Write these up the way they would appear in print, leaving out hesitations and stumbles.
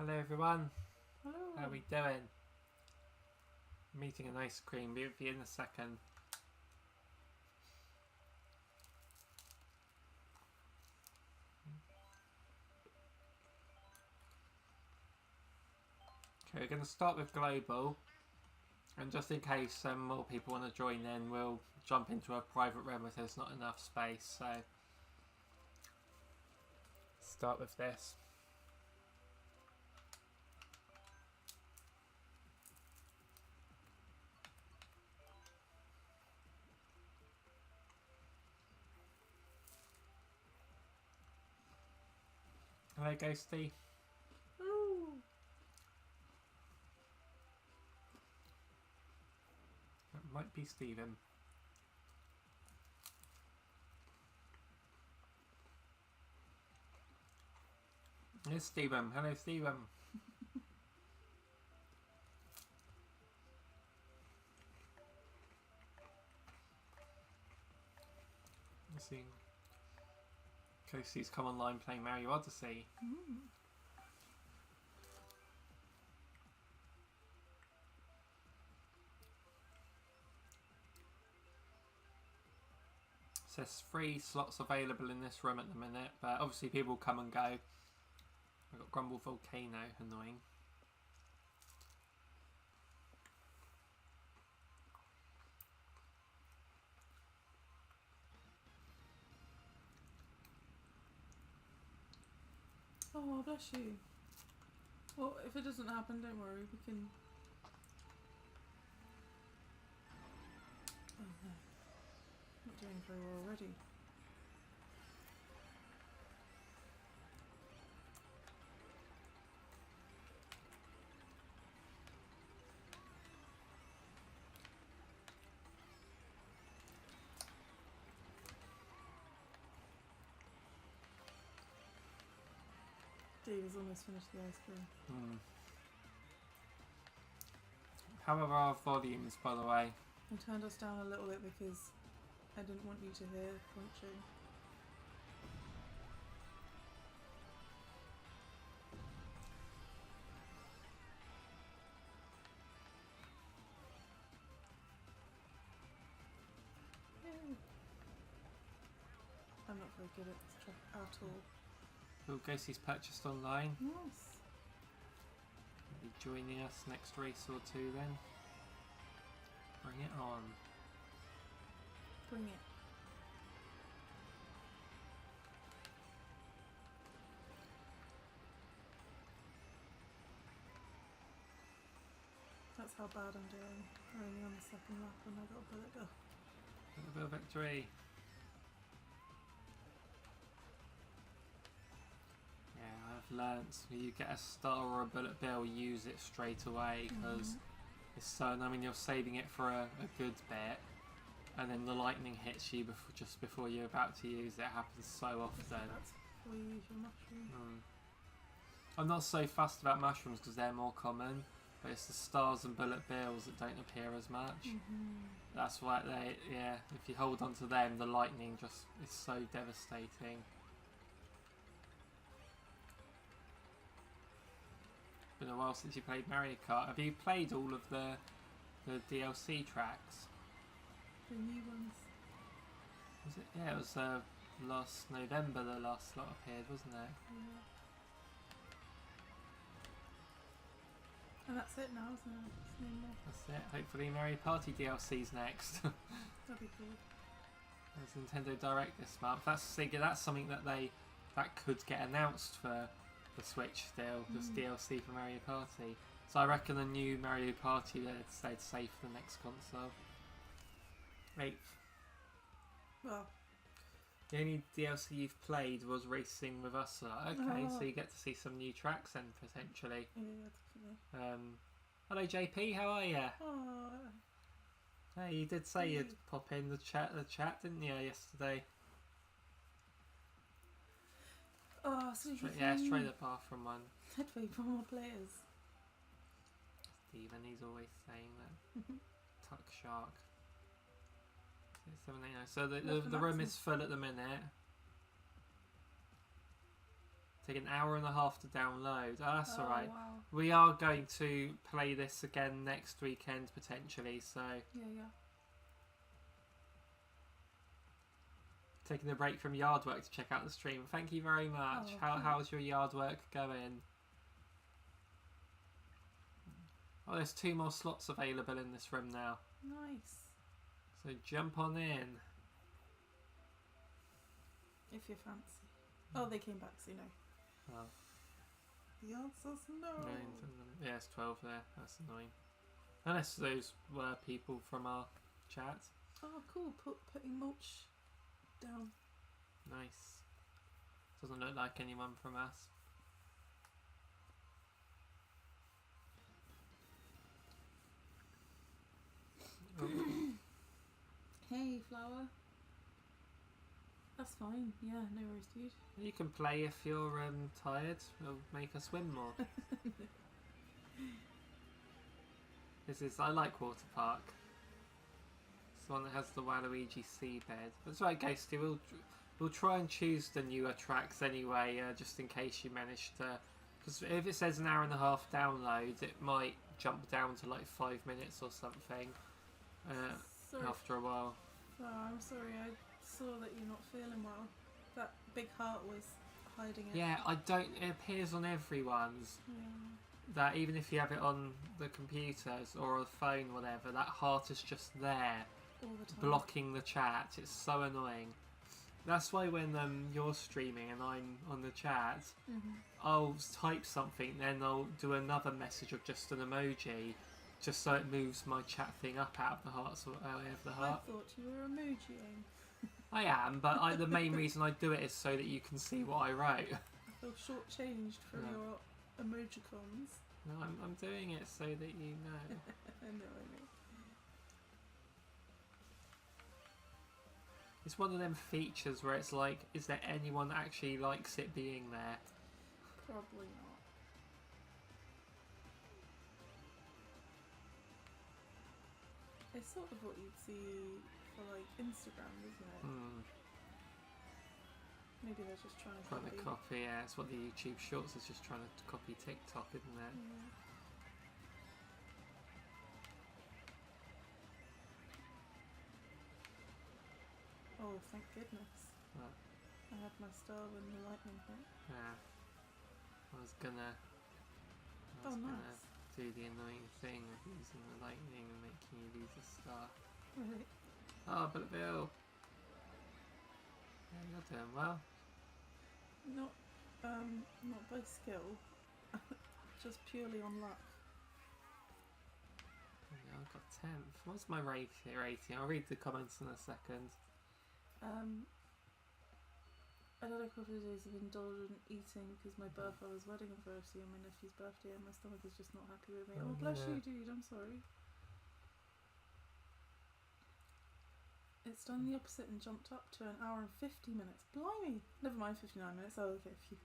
Hello everyone. Hello. How are we doing? I'm eating an ice cream. Be with you in a second. Okay, we're going to start with global, and just in case more people want to join in, we'll jump into a private room if there's not enough space. So start with this. Hello, Ghosty. Ooh. That might be Stephen. It's Stephen. Hello, Stephen. Let's see. Ghosty's come online playing Mario Odyssey. Says 3 slots available in this room at the minute, but obviously people come and go. We've got Grumble Volcano, annoying. Oh, bless you. Well, if it doesn't happen, don't worry. We can. Oh no, not doing very well already. Dave has almost finished the ice cream. How are our volumes, by the way? I turned us down a little bit because I didn't want you to hear crunching. Yay. I'm not very good at this track at all. Will Ghosty's purchased online. Nice. Will be joining us next race or two then. Bring it on. Bring it. That's how bad I'm doing. We're only on the second lap and I got a bullet bill. A bit of victory. Yeah, I've learnt you get a star or a bullet bill, use it straight away because it's so. I mean, you're saving it for a good bit, and then the lightning hits you just before you're about to use it. It happens so often. That's before you use your mushroom. I'm not so fussed about mushrooms because they're more common, but it's the stars and bullet bills that don't appear as much. That's why if you hold on to them, the lightning just is so devastating. Been a while since you played Mario Kart. Have you played all of the DLC tracks? The new ones. Was it? Yeah, it was last November the last slot appeared, wasn't it? Yeah. And that's it now, isn't it? There's no more. That's it. Hopefully Mario Party DLC's next. That'd be cool. There's Nintendo Direct this month. That's something that could get announced for the Switch still. This DLC for Mario Party. So I reckon a new Mario Party they'd stayed safe for the next console. 8th. Well, The only DLC you've played was Racing with Us. Okay, so you get to see some new tracks then potentially. yeah, definitely. Hello JP, how are you? Oh, Hey, you did say you'd pop in the chat, didn't you, yesterday? so you Yeah, straight the bathroom one. I'd wait for more players. Stephen, he's always saying that. Tuck Shark. 789. So the room is full at the minute. Take an hour and a half to download. Oh, that's alright. Wow. We are going to play this again next weekend potentially, so Yeah. taking a break from yard work to check out the stream. Thank you very much. Oh, How's your yard work going? Oh, there's 2 more slots available in this room now. Nice. So jump on in. If you're fancy. Oh, they came back, so no. Oh. The answer's no. Yeah, it's 12 there. That's annoying. Unless those were people from our chat. Oh, cool. Putting mulch down. Nice. Doesn't look like anyone from us. Oh. Hey, flower. That's fine. Yeah, no worries, dude. You can play if you're tired. It'll make us swim more. I like Water Park. It's the one that has the Waluigi seabed. That's right, Ghosty. We'll try and choose the newer tracks anyway, just in case you manage to. Because if it says an hour and a half download, it might jump down to like 5 minutes or something after a while. Oh, I'm sorry. I saw that you're not feeling well. That big heart was hiding it. Yeah, it appears on everyone's. Yeah. That even if you have it on the computers or a phone, whatever, that heart is just there, All the time. blocking the chat. It's so annoying. That's why when you're streaming and I'm on the chat, I'll type something, then I'll do another message of just an emoji, just so it moves my chat thing up out of the heart, so out of the heart. I thought you were emojiing. I am, but the main reason I do it is so that you can see what I wrote. I feel shortchanged from your emojicons. No, I'm doing it so that you know. I know. It's one of them features where it's like, is there anyone that actually likes it being there? Probably not. It's sort of what you'd see for like Instagram, isn't it? Maybe they're just trying to copy. Yeah, it's what the YouTube Shorts is just trying to copy TikTok, isn't it? Yeah. Oh, thank goodness. What? I had my star when the lightning hit. Yeah. I was gonna Nice. do the annoying thing of using the lightning and making you lose a star. Right. Oh, but Bill. Yeah, you're doing well. Not by skill, just purely on luck. Yeah, I got 10th. What's my rating? I'll read the comments in a second. I had a couple of days of indulgent eating because my brother's wedding anniversary and my nephew's birthday, and my stomach is just not happy with me. Oh, bless you, dude. I'm sorry. It's done the opposite and jumped up to an hour and 50 minutes. Blimey! Never mind 59 minutes. Oh, okay, phew.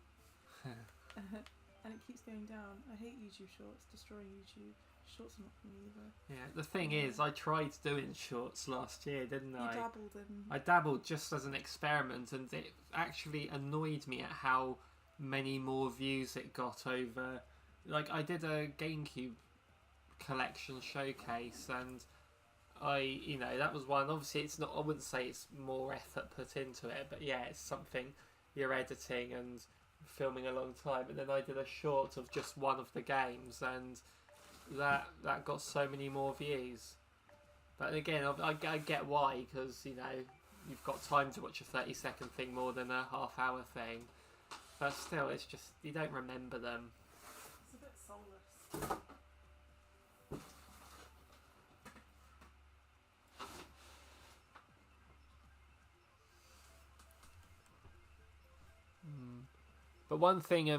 And it keeps going down. I hate YouTube Shorts. Destroying YouTube. Shorts are not for me either. Yeah, the thing is, I tried doing shorts last year, didn't I? You dabbled in... I dabbled just as an experiment, and it actually annoyed me at how many more views it got over... Like, I did a GameCube collection showcase, and that was one. Obviously, it's not... I wouldn't say it's more effort put into it, but yeah, it's something you're editing and filming a long time. And then I did a short of just one of the games, and... That got so many more views. But again, I get why, because, you've got time to watch a 30-second thing more than a half-hour thing. But still, it's just, you don't remember them. It's a bit soulless. But one thing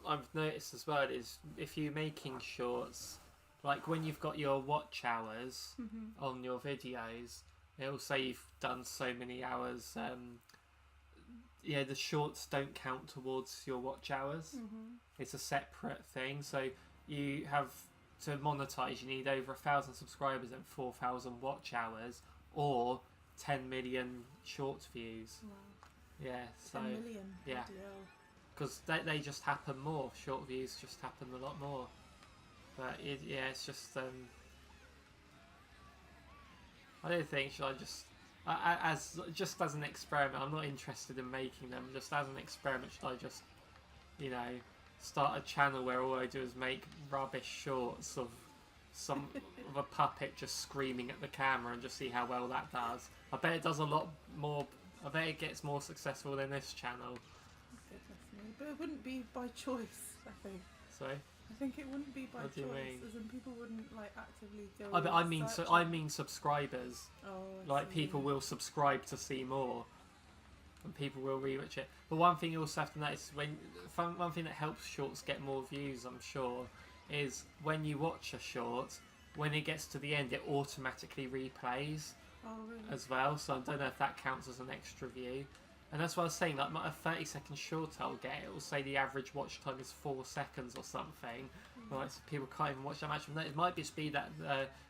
I've noticed as well is if you're making shorts... Like when you've got your watch hours on your videos, it'll say you've done so many hours. The shorts don't count towards your watch hours. It's a separate thing. So you have to monetize. You need over 1,000 subscribers and 4,000 watch hours, or 10 million shorts views. Wow. Yeah. So 10 million. yeah. because they just happen more. Short views just happen a lot more. But yeah, it's just I don't think should I just as an experiment. I'm not interested in making them. Just as an experiment, should I just start a channel where all I do is make rubbish shorts of some of a puppet just screaming at the camera and just see how well that does. I bet it does a lot more. I bet it gets more successful than this channel. Definitely. But it wouldn't be by choice, I think. Sorry? I think it wouldn't be by What do you choice, mean? as in people wouldn't like actively go. I mean subscribers. Oh, Like people will subscribe to see more, and people will rewatch it. But one thing you also have to notice one thing that helps shorts get more views, I'm sure, is when you watch a short, when it gets to the end, it automatically replays. Oh, really? As well, so I don't know if that counts as an extra view. And that's what I was saying, like a 30-second short I'll get, it will say the average watch time is 4 seconds or something. Like, so people can't even watch that much. It might just be that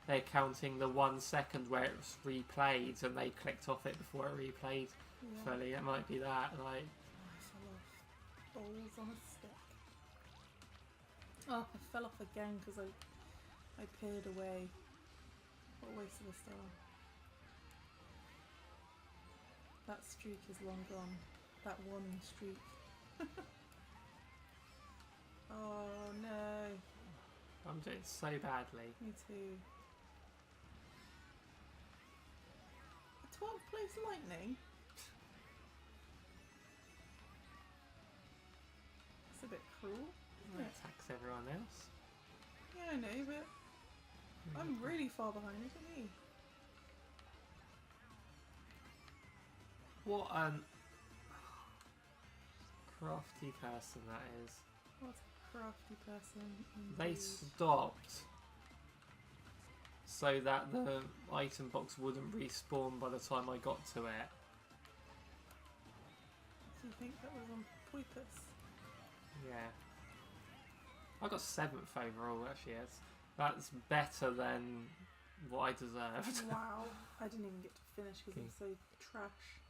they're counting the 1 second where it was replayed and they clicked off it before it replayed fully. It might be that. Like, I fell off. Balls on a stick. Oh, I fell off again because I peered away. What a waste of a star. That streak is long gone. That one streak. Oh no. I'm doing so badly. Me too. A 12th place lightning? It's a bit cruel, isn't it? Attacks everyone else. Yeah, I know, but I'm really far behind, look at me. What crafty person that is. What a crafty person They indeed. stopped so that the item box wouldn't respawn by the time I got to it. Do you think that was on purpose? Yeah. I got 7th overall, actually. That's better than what I deserved. Wow. I didn't even get to finish because it was so trash.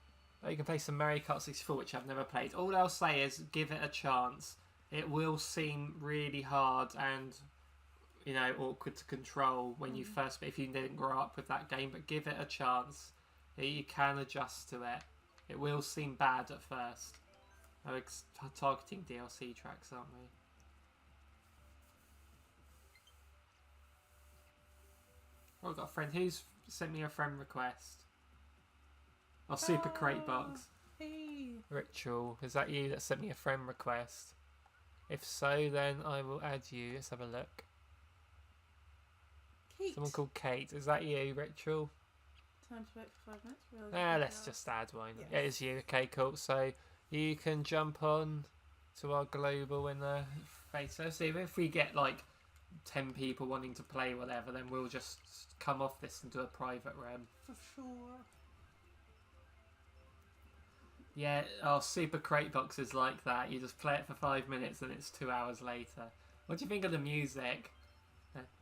You can play some Mario Kart 64, which I've never played. All I'll say is give it a chance. It will seem really hard and, awkward to control when you first, if you didn't grow up with that game, but give it a chance. You can adjust to it. It will seem bad at first. We're targeting DLC tracks, aren't we? Oh, I've got a friend who's sent me a friend request. Oh, Super Crate Box. Hey. Ritual, is that you that sent me a friend request? If so, then I will add you. Let's have a look. Kate. Someone called Kate. Is that you, Ritual? Time to wait for 5 minutes. Let's just add one. Yes. Yeah, it is you. Okay, cool. So you can jump on to our global in the face. So if we get like 10 people wanting to play whatever, then we'll just come off this and do a private room. For sure. Yeah, our Super Crate Box is like that. You just play it for 5 minutes and it's 2 hours later. What do you think of the music?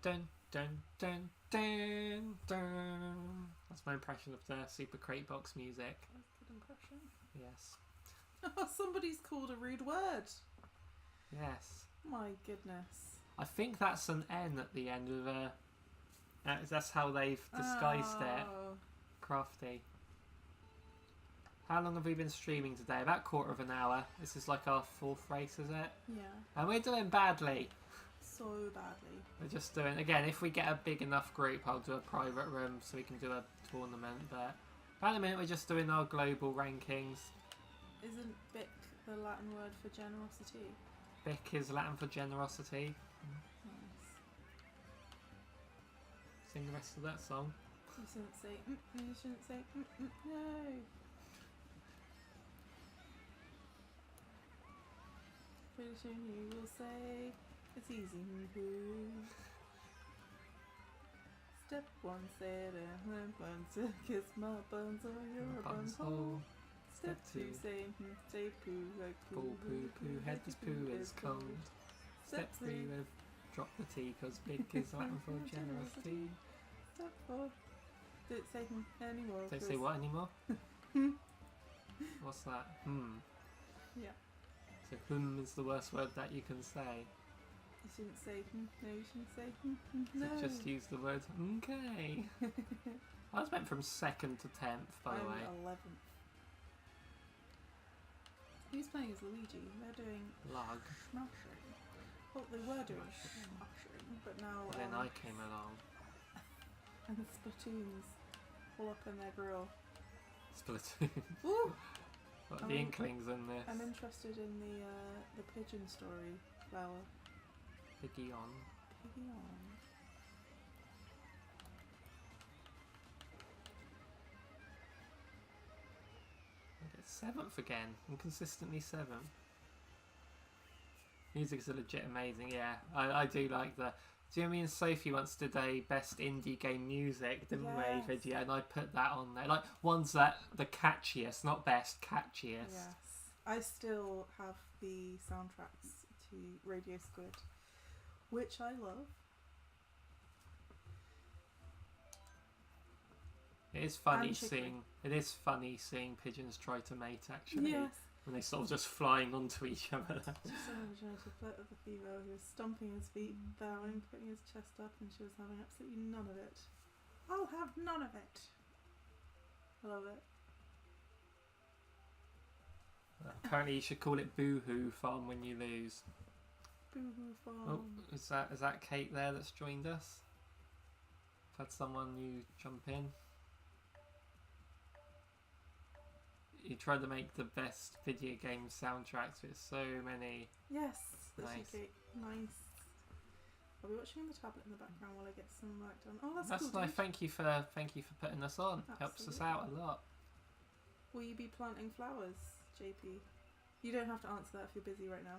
Dun, dun, dun, dun, dun. That's my impression of the Super Crate Box music. That's a good impression. Yes. Somebody's called a rude word. Yes. My goodness. I think that's an N at the end of a... that's how they've disguised it. Oh. Crafty. How long have we been streaming today? About 1/4 hour. This is like our 4th race, is it? Yeah. And we're doing badly. So badly. We're just doing... Again, if we get a big enough group, I'll do a private room so we can do a tournament. But at the minute, we're just doing our global rankings. Isn't Bic the Latin word for generosity? Bic is Latin for generosity. Nice. Sing the rest of that song. You shouldn't say, you shouldn't say, no. Pretty soon you will say, it's easy, Step 1, say it, and 1, 2, kiss my buns or your buns hole. Step 2, say poo, like Poo, poo, poo, head this poo is cold. Step 3, we've dropped the T because big is Latin for generosity. Step 4, don't say anymore. Don't say what anymore? What's that? Yeah. So is the worst word that you can say. You shouldn't say no, you shouldn't say So no. just use the word okay. I was meant from 2nd to 10th, by the way. I'm 11th. Who's playing as Luigi? They're doing Lug. smashing. Well, they were doing smashing, but now... And then I came along. And the Splatoons all up in their grill. Splatoon. Woo! What are the Inklings in this? I'm interested in the pigeon story, Flower. Piggy on. Piggy on. I get 7th again. I'm consistently 7th. Music's legit amazing, yeah. I do like the... Do you know me and Sophie once did a best indie game music, didn't Yes. we, video? And I put that on there. Like, ones that the catchiest, not best, catchiest. Yes. I still have the soundtracks to Radio Squid, which I love. It is funny And Chicory. seeing... It is funny seeing pigeons try to mate, actually. Yes. When they sort of just flying onto each other. Just so originated flirt of the female who was stomping his feet, bowing, putting his chest up, and she was having absolutely none of it. I'll have none of it. I love it. Apparently you should call it Boo-Hoo Farm when you lose. Boo-hoo farm. Oh, is that Kate there that's joined us? I've had someone new jump in. You tried to make the best video game soundtracks with so many. Yes, that's Nice. okay. Nice. I'll be watching on the tablet in the background while I get some work done. Oh, that's That's cool. nice. dude. Thank you for putting us on. Helps us Absolutely. out a lot. Will you be planting flowers, JP? You don't have to answer that if you're busy right now.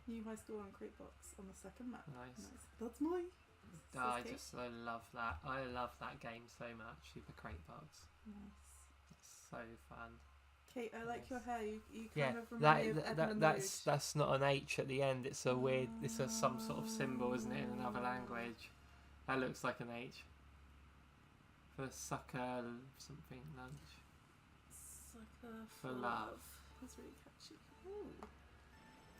New high score on Cratebox on the second map. Nice. That's mine. I Says Kate. love that. I love that game so much. Super Crate Bugs. Nice. It's so fun. Kate, I like your hair. You Yeah, kind of remind me of Edmund that's not an H at the end. It's a weird. It's a some sort of symbol, isn't it, in another language? That looks like an H. For sucker something lunch. Sucker For love. That's really catchy. Ooh.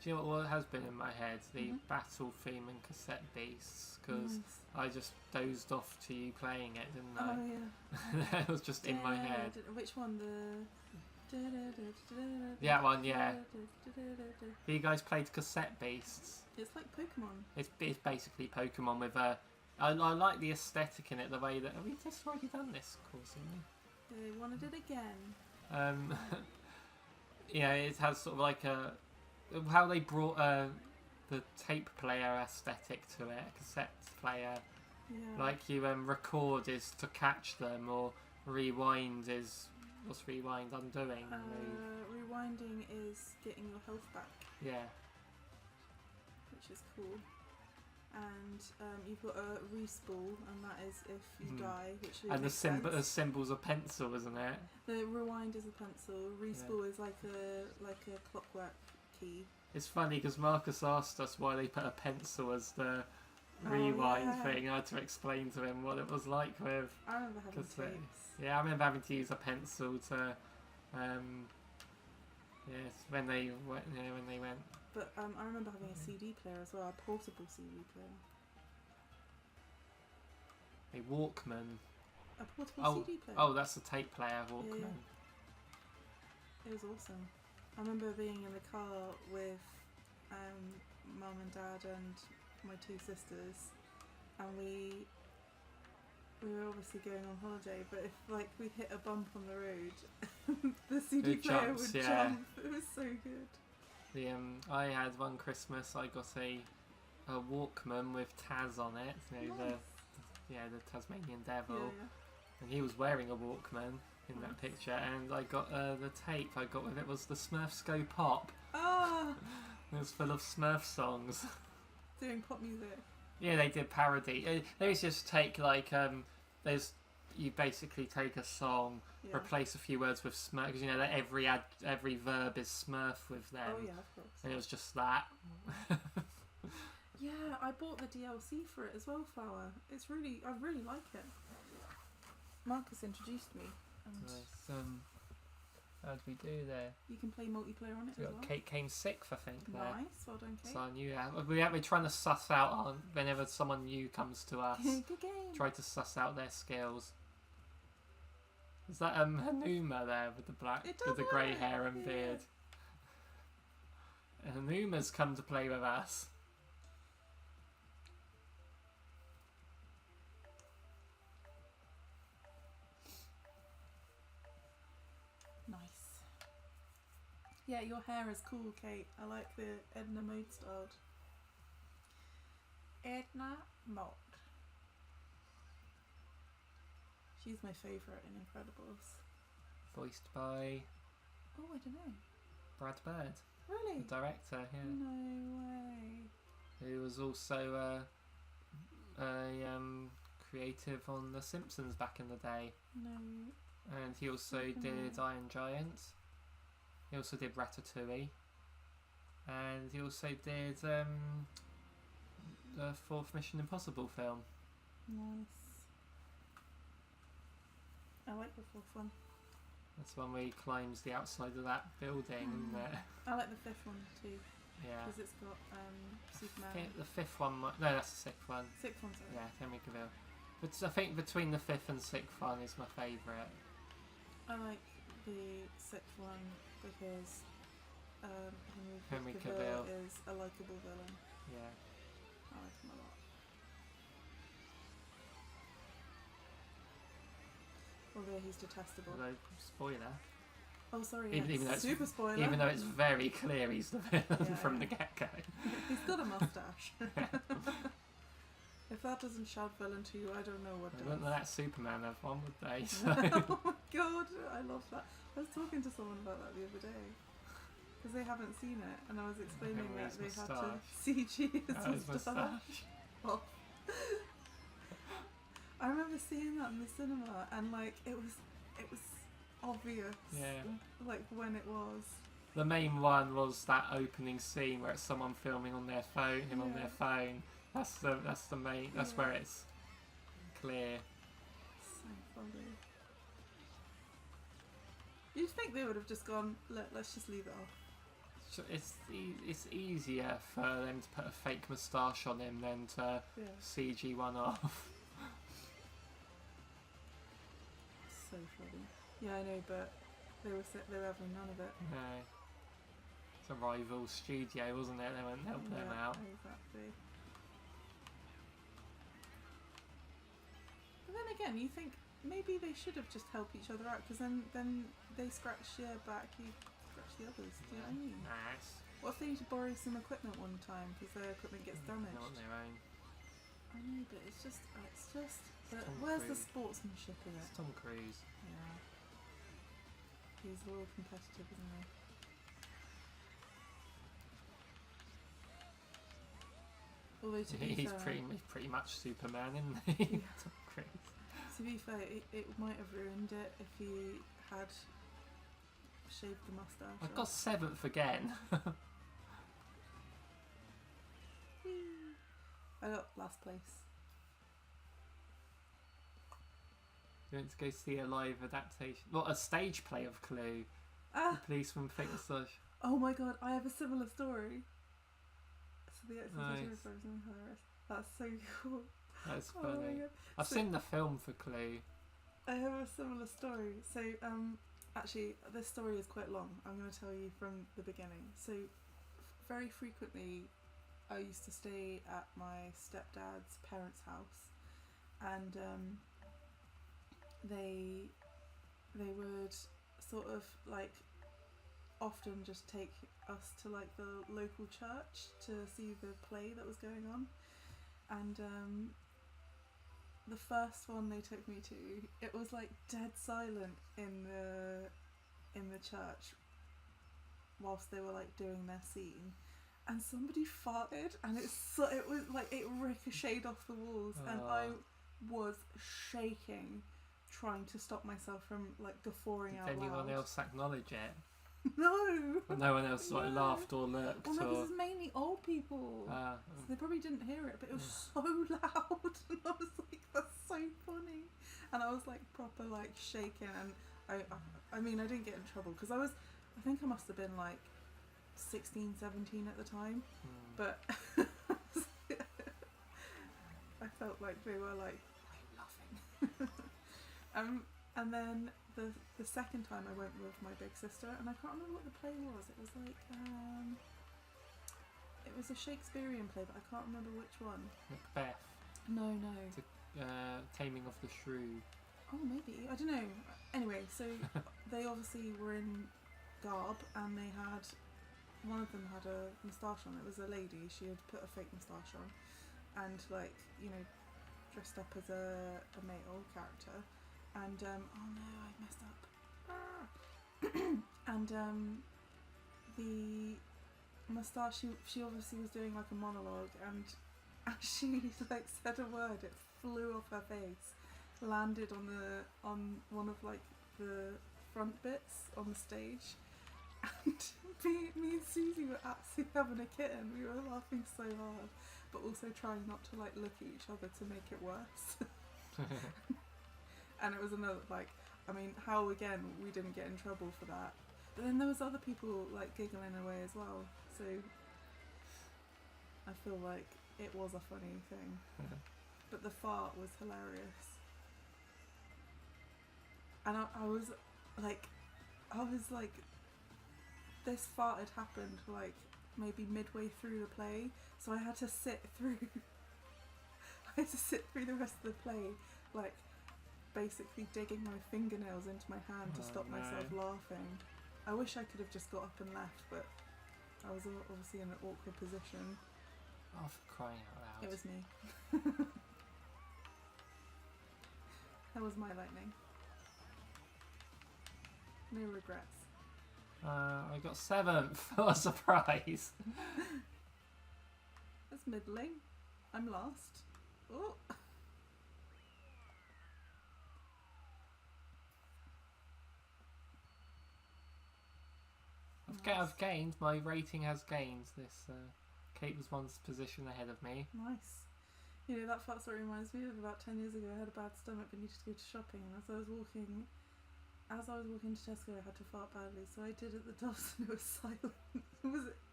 Do you know what has been in my head? The Mhm. battle theme and cassette beasts, because Nice. I just dozed off to you playing it, didn't I? Oh yeah. That was just in my head. Which one? Yeah, one, yeah. Have you guys played cassette beasts? It's like Pokemon. It's basically Pokemon with a. I like the aesthetic in it, the way that. Have we just already done this course, haven't we? They wanted it again. Yeah, it has sort of like a how they brought the tape player aesthetic to it, a cassette player. Yeah. Like you record is to catch them, or rewind is what's rewind undoing. Rewinding is getting your health back, Yeah, which is cool. And you've got a respool, and that is if you die, which and the makes sense. symbol's a pencil, isn't it? The rewind is a pencil. Respool is like a clockwork key. It's funny because Marcus asked us why they put a pencil as the rewind yeah. thing. I had to explain to him what it was like with. I remember having Cassette. tapes. Yeah, I remember having to use a pencil to. Yes, when they went. But I remember having a CD player as well, a portable CD player. A Walkman. A portable CD player. Oh, that's a tape player Walkman. Yeah. It was awesome. I remember being in the car with mum and dad and my two sisters, and we were obviously going on holiday, but if like we hit a bump on the road, the CD It player jumps, would yeah. jump. It was so good. The I had one Christmas. I got a Walkman with Taz on it. You know, Nice. the Tasmanian Devil, Yeah. and he was wearing a Walkman in that Nice. picture. And I got the tape I got with it was the Smurfs Go Pop. Ah, It was full of Smurf songs. doing pop music. Yeah, they did parody. They just take like you basically take a song, Yeah. replace a few words with Smurf, because you know that every verb is Smurf with them, Oh yeah, of course. and it was just that. Yeah, I bought the DLC for it as well, Flower. I really like it. Marcus introduced me. And Nice. How did we do there? You can play multiplayer on it We as got well. Kate came 6th, I think. There. Nice, well done, Kate. So I knew that. We're trying to suss out on whenever someone new comes to us. Good game. Try to suss out their skills. Is that Hanuma there with the with the grey hair and beard? And Hanuma's come to play with us. Nice. Yeah, your hair is cool, Kate. I like the Edna Mode styled. Edna Mode. She's my favourite in Incredibles. Voiced by Oh, I don't know. Brad Bird, Really? the director, yeah. No way. Who was also a creative on The Simpsons back in the day. No. And he also Okay. did Iron Giant. He also did Ratatouille. And he also did the fourth Mission Impossible film. Nice. I like the fourth one. That's the one where he climbs the outside of that building, isn't it? I like the fifth one too, Yeah. because it's got Superman. The fifth one no, that's the sixth one. Sixth one, sorry. Yeah, Henry Cavill. But I think between the fifth and sixth one is my favourite. I like the sixth one because Henry Cavill Cavill. is a likeable villain. Yeah. I like him a lot. Although he's detestable. Although, spoiler. Oh, sorry. Even though it's super spoiler. Even though it's very clear he's the villain Yeah, from yeah. the get-go. He's got a mustache. If that doesn't shout villain to you, I don't know what They does. wouldn't let Superman have one, would they? So. Oh my god, I love that. I was talking to someone about that the other day. Because they haven't seen it, and I was explaining that Henry's they had to moustache. CG Oh, his his moustache. moustache. Oh. I remember seeing that in the cinema, and like it was obvious. Yeah. Like when it was. The main one was that opening scene where it's someone filming on their phone, him on Yeah. their phone. That's the main. That's Yeah. where it's clear. So funny. You'd think they would have just gone, let's just leave it off. So it's easier for them to put a fake moustache on him than to Yeah. CG one off. So funny. Yeah, I know, but they were having none of it. No. It's a rival studio, wasn't it? They wouldn't help them Yeah, out. Exactly. But then again, you think maybe they should have just helped each other out, because then they scratch your back, you scratch the others. Do you know what I mean? Nice. What if they need to borrow some equipment one time because their equipment gets damaged? Not on their own. I know, but it's just. Tom Where's the Cruise. sportsmanship in It's it? Tom Cruise. Yeah. He's a little competitive, isn't he? Although to be He's fair, pretty much Superman, isn't he? Yeah. Tom Cruise. to be fair, it might have ruined it if he had shaved the mustache. I got off. 7th again. I got last place. You went to go see a live adaptation, a stage play of Clue. Ah! The policeman fake moustache. Oh my god, I have a similar story. So the exercise Nice. is hilarious. That's so cool. That's Oh my funny. god. I've So- seen the film for Clue. I have a similar story. So, actually, this story is quite long. I'm going to tell you from the beginning. So, very frequently, I used to stay at my stepdad's parents' house, and they would sort of like often just take us to like the local church to see the play that was going on, and the first one they took me to, it was like dead silent in the church whilst they were like doing their scene, and somebody farted, and it was like it ricocheted off the walls, and I was shaking trying to stop myself from like guffawing Did out anyone loud. else acknowledge it? No. Or no one else No. laughed or looked? Well, no, or... because it's mainly old people. So they probably didn't hear it, but it was so loud, and I was like, "That's so funny," and I was like proper like shaking, and I mean, I didn't get in trouble because I think I must have been like 16, 17 at the time, but I felt like they were like, why are you laughing? And then the second time I went with my big sister, and I can't remember what the play was. It was like it was a Shakespearean play, but I can't remember which one. Macbeth. No. Taming of the Shrew. Oh, maybe. I don't know. Anyway, so they obviously were in garb, and they had, one of them had a moustache on. It was a lady. She had put a fake moustache on, and like, you know, dressed up as a male character. And oh no, I messed up. And the moustache, she obviously was doing like a monologue, and as she like said a word, it flew off her face, landed on one of like the front bits on the stage, and me and Susie were absolutely having a kitten. We were laughing so hard, but also trying not to like look at each other to make it worse. And it was another, like, I mean, how again we didn't get in trouble for that. But then there was other people like giggling away as well. So I feel like it was a funny thing. But the fart was hilarious. And I was like, this fart had happened like maybe midway through the play, so I had to sit through the rest of the play, like, basically digging my fingernails into my hand to stop myself laughing. I wish I could have just got up and left, but I was obviously in an awkward position. Oh, for crying out loud. It was me. That was my lightning. No regrets. I got 7th. What a surprise. That's middling. I'm last. Oh. I've gained. My rating has gained. This Kate was once position ahead of me. Nice. You know, that fart story reminds me of about 10 years ago. I had a bad stomach but needed to go to shopping, and as I was walking to Tesco, I had to fart badly, so I did at the doors and it was silent.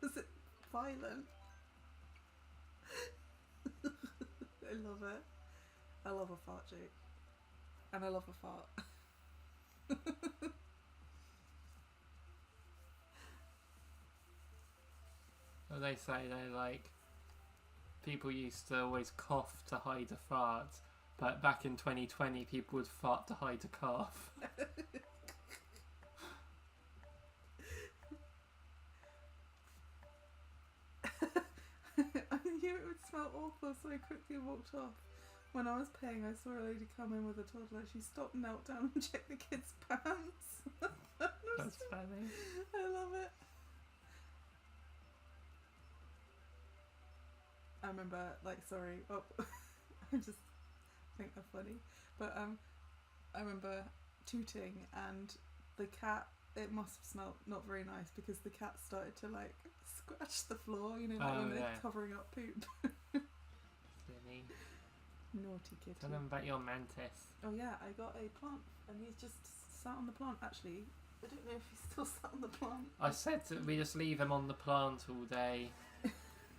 Was it violent? I love it. I love a fart joke. And I love a fart. Well, they say like people used to always cough to hide a fart, but back in 2020 people would fart to hide a cough. I knew it would smell awful, so I quickly walked off. When I was paying, I saw a lady come in with a toddler. She stopped, knelt down and checked the kid's pants. That's funny. I love it. I remember, like, sorry, I just think they're funny, but I remember tooting, and the cat, it must have smelled not very nice, because the cat started to like scratch the floor, you know, like when they're covering up poop. Silly. Naughty kitty. Tell them about your mantis. Oh yeah, I got a plant, and he's just sat on the plant. Actually, I don't know if he's still sat on the plant. I said we just leave him on the plant all day.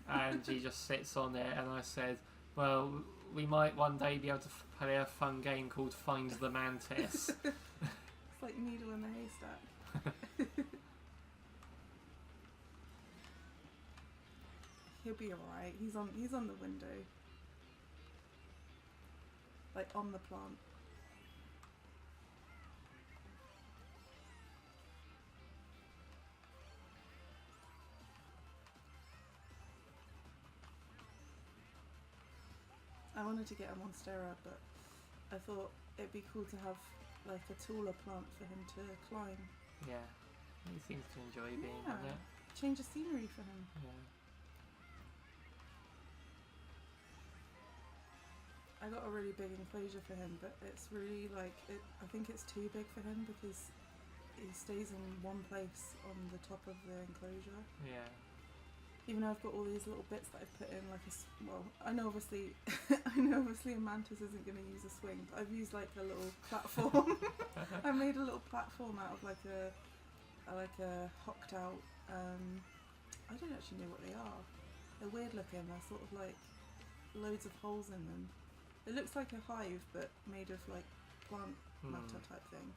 And he just sits on it, and I said, well, we might one day be able to play a fun game called Find the Mantis. It's like needle in the haystack. He'll be alright. He's on the window. Like on the plant. I wanted to get a monstera, but I thought it'd be cool to have like a taller plant for him to climb. Yeah, he seems to enjoy being on it. Change of scenery for him. Yeah. I got a really big enclosure for him, but it's really like, I think it's too big for him because he stays in one place on the top of the enclosure. Yeah. Even though I've got all these little bits that I've put in, like well, I know obviously a mantis isn't going to use a swing, but I've used like a little platform. I made a little platform out of like a hocked out. I don't actually know what they are. They're weird looking. They're sort of like loads of holes in them. It looks like a hive, but made of like plant matter type thing.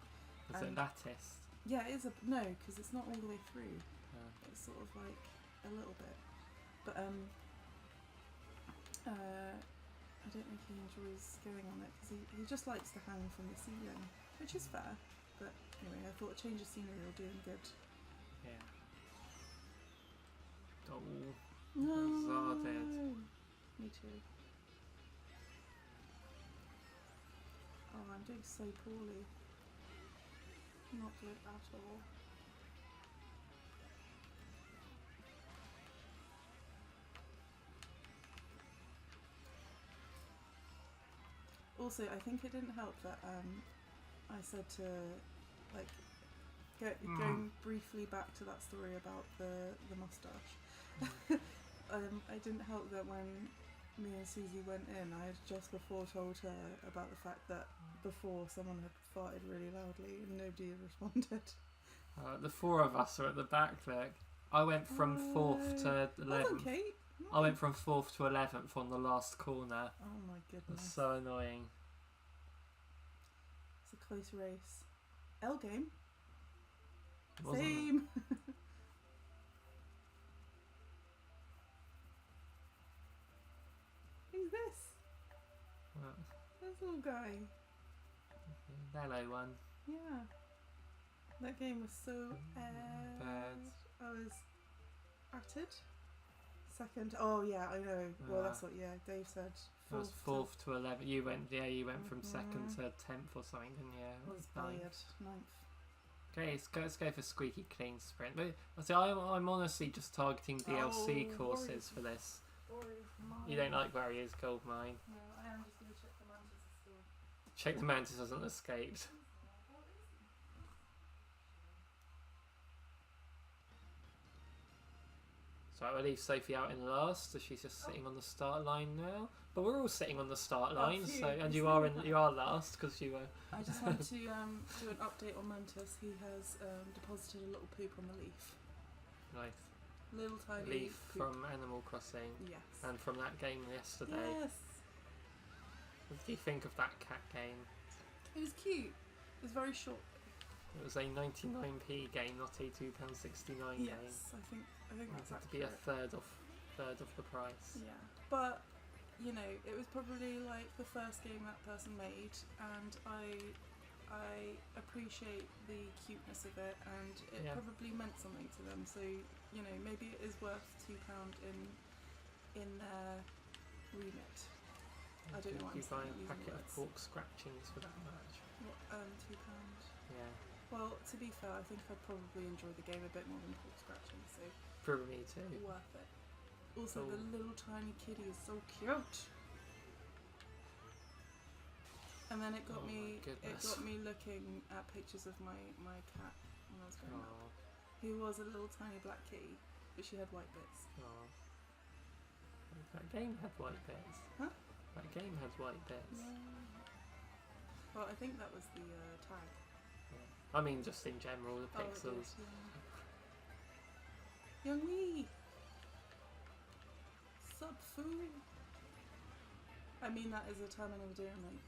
Is it latticed? Yeah, it is no, because it's not all the way through. Yeah. It's sort of like a little bit, but I don't think he enjoys going on it because he just likes to hang from the ceiling, which is fair. But anyway, I thought a change of scenery will do him good. Yeah. Oh, No, dead. Me too. Oh, I'm doing so poorly. Not good at all. Also, I think it didn't help that I said to, like, going briefly back to that story about the moustache. I didn't help that when me and Susie went in, I had just before told her about the fact that before someone had farted really loudly and nobody had responded. The four of us are at the back, look. I went from 4th to 11th. Kate. I went from 4th to 11th on the last corner. Oh my goodness. That's so annoying. It's a close race. L game. Wasn't Same. Who's this? This little guy. Hello, one. Yeah. That game was so bad. I was atted. Second. Oh yeah, I know. Well, that's what. Yeah, Dave said. I was 4th to 11th. You went from 2nd to 10th or something, didn't you? I was ninth. Okay, let's go for squeaky clean sprint. But I'm honestly just targeting DLC courses for this. You don't like Warriors Gold Mine? No, I am just going to check the mantis still. Check the mantis hasn't escaped. So I leave Sophie out in last, so she's just sitting on the start line now. But we're all sitting on the start line, and you are last because you were. I just wanted to do an update on Mantis. He has deposited a little poop on the leaf. Nice. Little tiny leaf poop. from Animal Crossing. Yes. And from that game yesterday. Yes. What do you think of that cat game? It was cute. It was very short. It was a 99p game, not a £2.69 game. Yes, I think that's had to be a third of the price. Yeah, but you know, it was probably like the first game that person made, and I appreciate the cuteness of it, and it probably meant something to them. So you know, maybe it is worth £2 in their remit. I don't know what I'm you buy saying. a packet of pork scratchings for that much? What, £2? Yeah. Well, to be fair, I think I'd probably enjoy the game a bit more than pork scratching, so probably me too. worth it. Also, the little tiny kitty is so cute. And then it got me looking at pictures of my cat when I was growing up. Who was a little tiny black kitty, but she had white bits. Aww. That game had white bits. Huh? That game had white bits. Yeah. Well, I think that was the tag. I mean, just in general, the pixels. It is, yeah. Young Wee! Sub food! I mean that is a term endearment.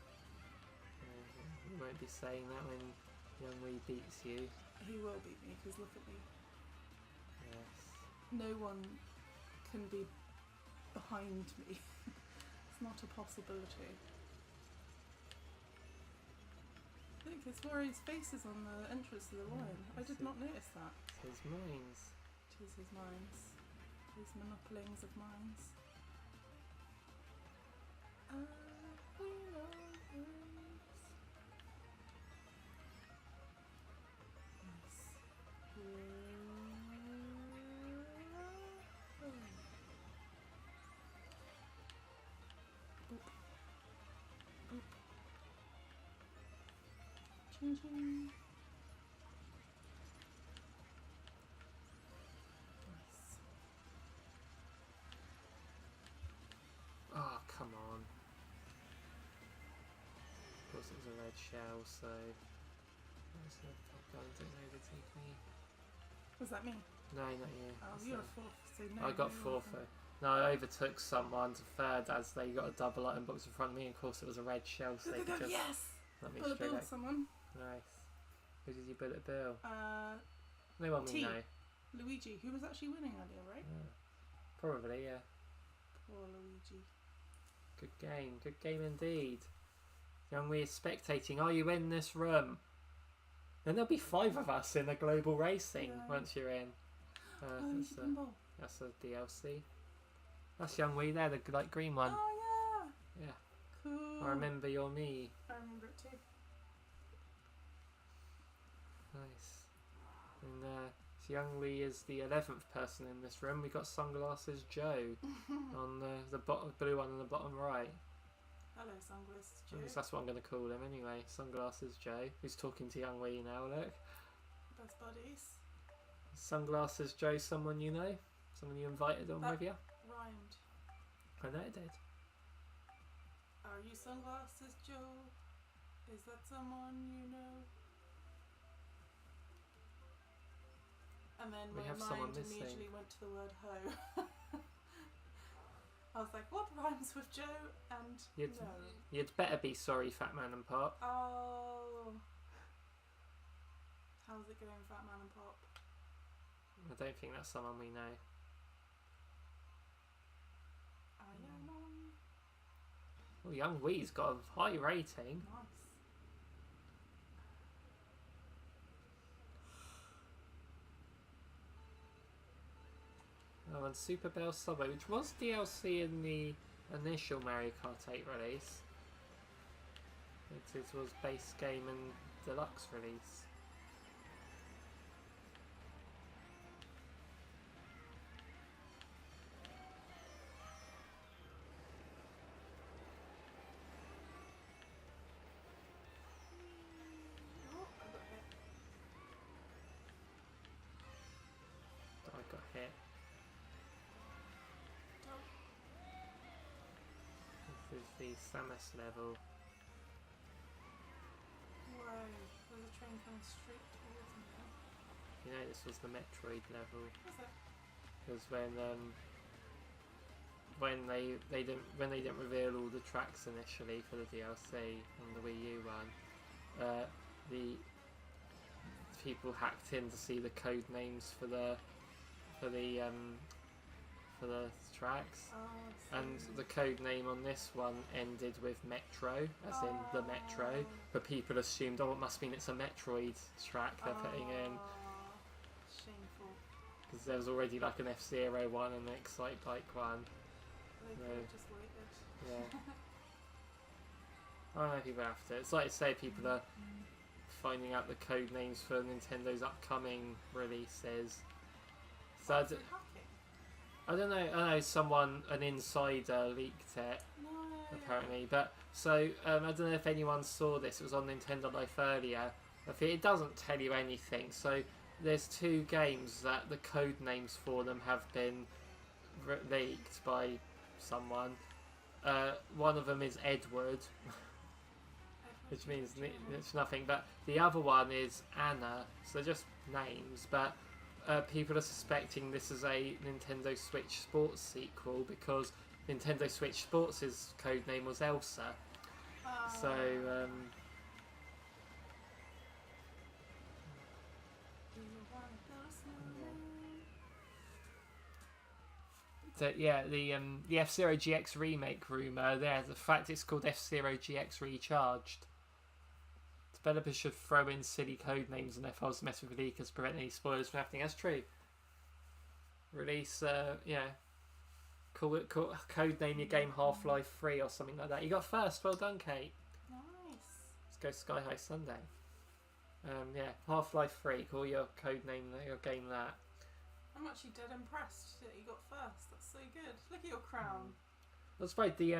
You won't be saying that when Young Wee beats you. He will beat me, because look at me. Yes. No one can be behind me. It's not a possibility. Look, it's Warrior's faces on the entrance to the wine. I did not notice that. His mines. It is his mines. His monopolies of mines. Ching ching. Nice. red shell, so where's the go and don't overtake me. Was that me? No, not you. Oh, That's you're it. a fourth, so no. I got no fourth. one No, I overtook someone to third as they got a double item box in front of me. And of course, it was a red shell, so they can- could just Yes! let me Bullet straight billed out. someone. Nice. Who did you bullet bill? Uh, No one we T. know. Luigi, who was actually winning earlier, right? Yeah. Probably, yeah. Poor Luigi. Good game indeed. Young we are spectating. Are you in this room? And there'll be 5 of us in the global racing Yeah. once you're in. Oh, you can pinball. That's a DLC. That's Young Wee there, the light green one. Oh, yeah! Yeah. Cool. I remember your me. I remember it too. Nice. And so Young Lee is the 11th person in this room. We got Sunglasses Joe on the bottom blue one on the bottom right. Hello, Sunglasses Joe. I guess that's what I'm going to call him anyway. Sunglasses Joe, who's talking to Young Wee now. Look. Best buddies. Sunglasses Joe, someone you know, someone you invited on with you. Rhymed. I know it did. Are you Sunglasses Joe? Is that someone you know? And then We my have someone mind missing. immediately went to the word hoe. I was like, what rhymes with Joe and no? You'd better be sorry, Fat Man and Pop. Oh. How's it going, Fat Man and Pop? I don't think that's someone we know. I am on. Oh, Young Wee's got a high rating. Nice. Oh, and Super Bell Subway, which was DLC in the initial Mario Kart 8 release. It was base game and deluxe release. Oh, I got hit. I got hit. Oh. This is the Samus level. Whoa, there's a train coming straight towards me now. You know, this was the Metroid level. What's that? Because when they didn't reveal all the tracks initially for the DLC on the Wii U one, the people hacked in to see the code names for the tracks, Oh, I see. and the code name on this one ended with Metro, as in the Metro, but people assumed, oh, it must mean it's a Metroid track they're putting in. Shameful. Because there was already like an F-Zero one and an Excite Bike one. They could No. have just waited. Yeah. I know people have to. It's like to say people are finding out the code names for Nintendo's upcoming releases. So Oh, through hacking? I don't know, an insider leaked it, No. apparently. But, so, I don't know if anyone saw this, it was on Nintendo Life earlier. It doesn't tell you anything, so there's 2 games that the code names for them have been leaked by someone. One of them is Edward, which means it's nothing, but the other one is Anna, so just names, but people are suspecting this is a Nintendo Switch Sports sequel because Nintendo Switch Sports' code name was Elsa. So, yeah, the F-Zero GX remake rumour there, the fact it's called F-Zero GX Recharged. Developers should throw in silly code names and FLs to mess with leakers to prevent any spoilers from happening. That's true. Release, code name your game Half-Life 3 or something like that. You got first, well done, Kate. Nice. Let's go Sky High Sunday. Yeah, Half-Life 3, call your code name, your game that. I'm actually dead impressed that you got first. That's so good. Look at your crown. That's right, the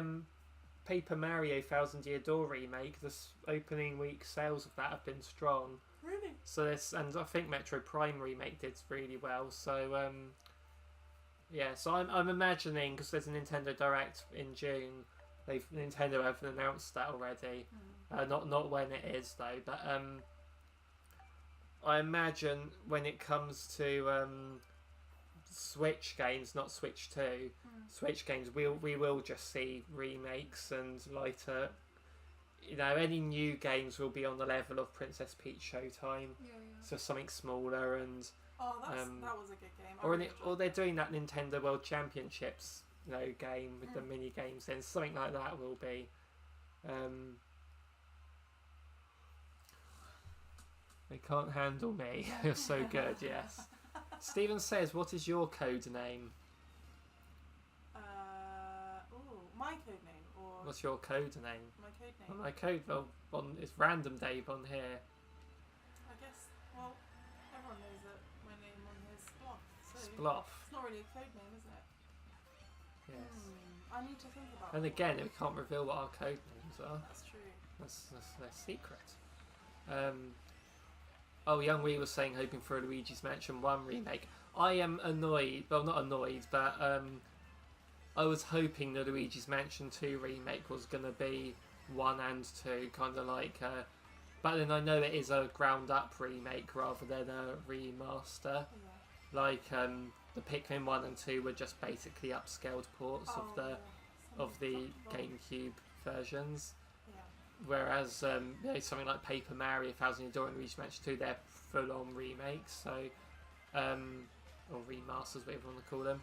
Paper Mario Thousand Year Door remake, the opening week sales of that have been strong. Really? So this, and I think Metro Prime remake did really well. So yeah, so I'm imagining, because there's a Nintendo Direct in June, Nintendo have announced that already. Not when it is though, but I imagine when it comes to Switch games, not Switch 2, Switch games, we will just see remakes and later, any new games will be on the level of Princess Peach Showtime. Yeah. So something smaller and. Oh, that was a good game. Or they're doing that Nintendo World Championships, game with the mini games. Then something like that will be. They can't handle me. You're so good. Yes. Stephen says, "What is your code name?" My code name, or what's your code name? My code name. Well, my code it's Random Dave on here. I guess. Well, everyone knows that my name on here is Sploff. So Sploff. It's not really a code name, isn't it? Yes. I need to think about. And again, we can't reveal what our code names are. That's true. That's their secret. Young Wee was saying hoping for a Luigi's Mansion 1 remake. I am annoyed. Well, not annoyed, but I was hoping the Luigi's Mansion 2 remake was going to be 1 and 2, kind of like. But then I know it is a ground up remake rather than a remaster. Yeah. Like the Pikmin 1 and 2 were just basically upscaled ports of the GameCube versions. Yeah. Whereas something like Paper Mario, Thousand Year Door and Luigi's Mansion 2, they're full on remakes, so or remasters, whatever you want to call them.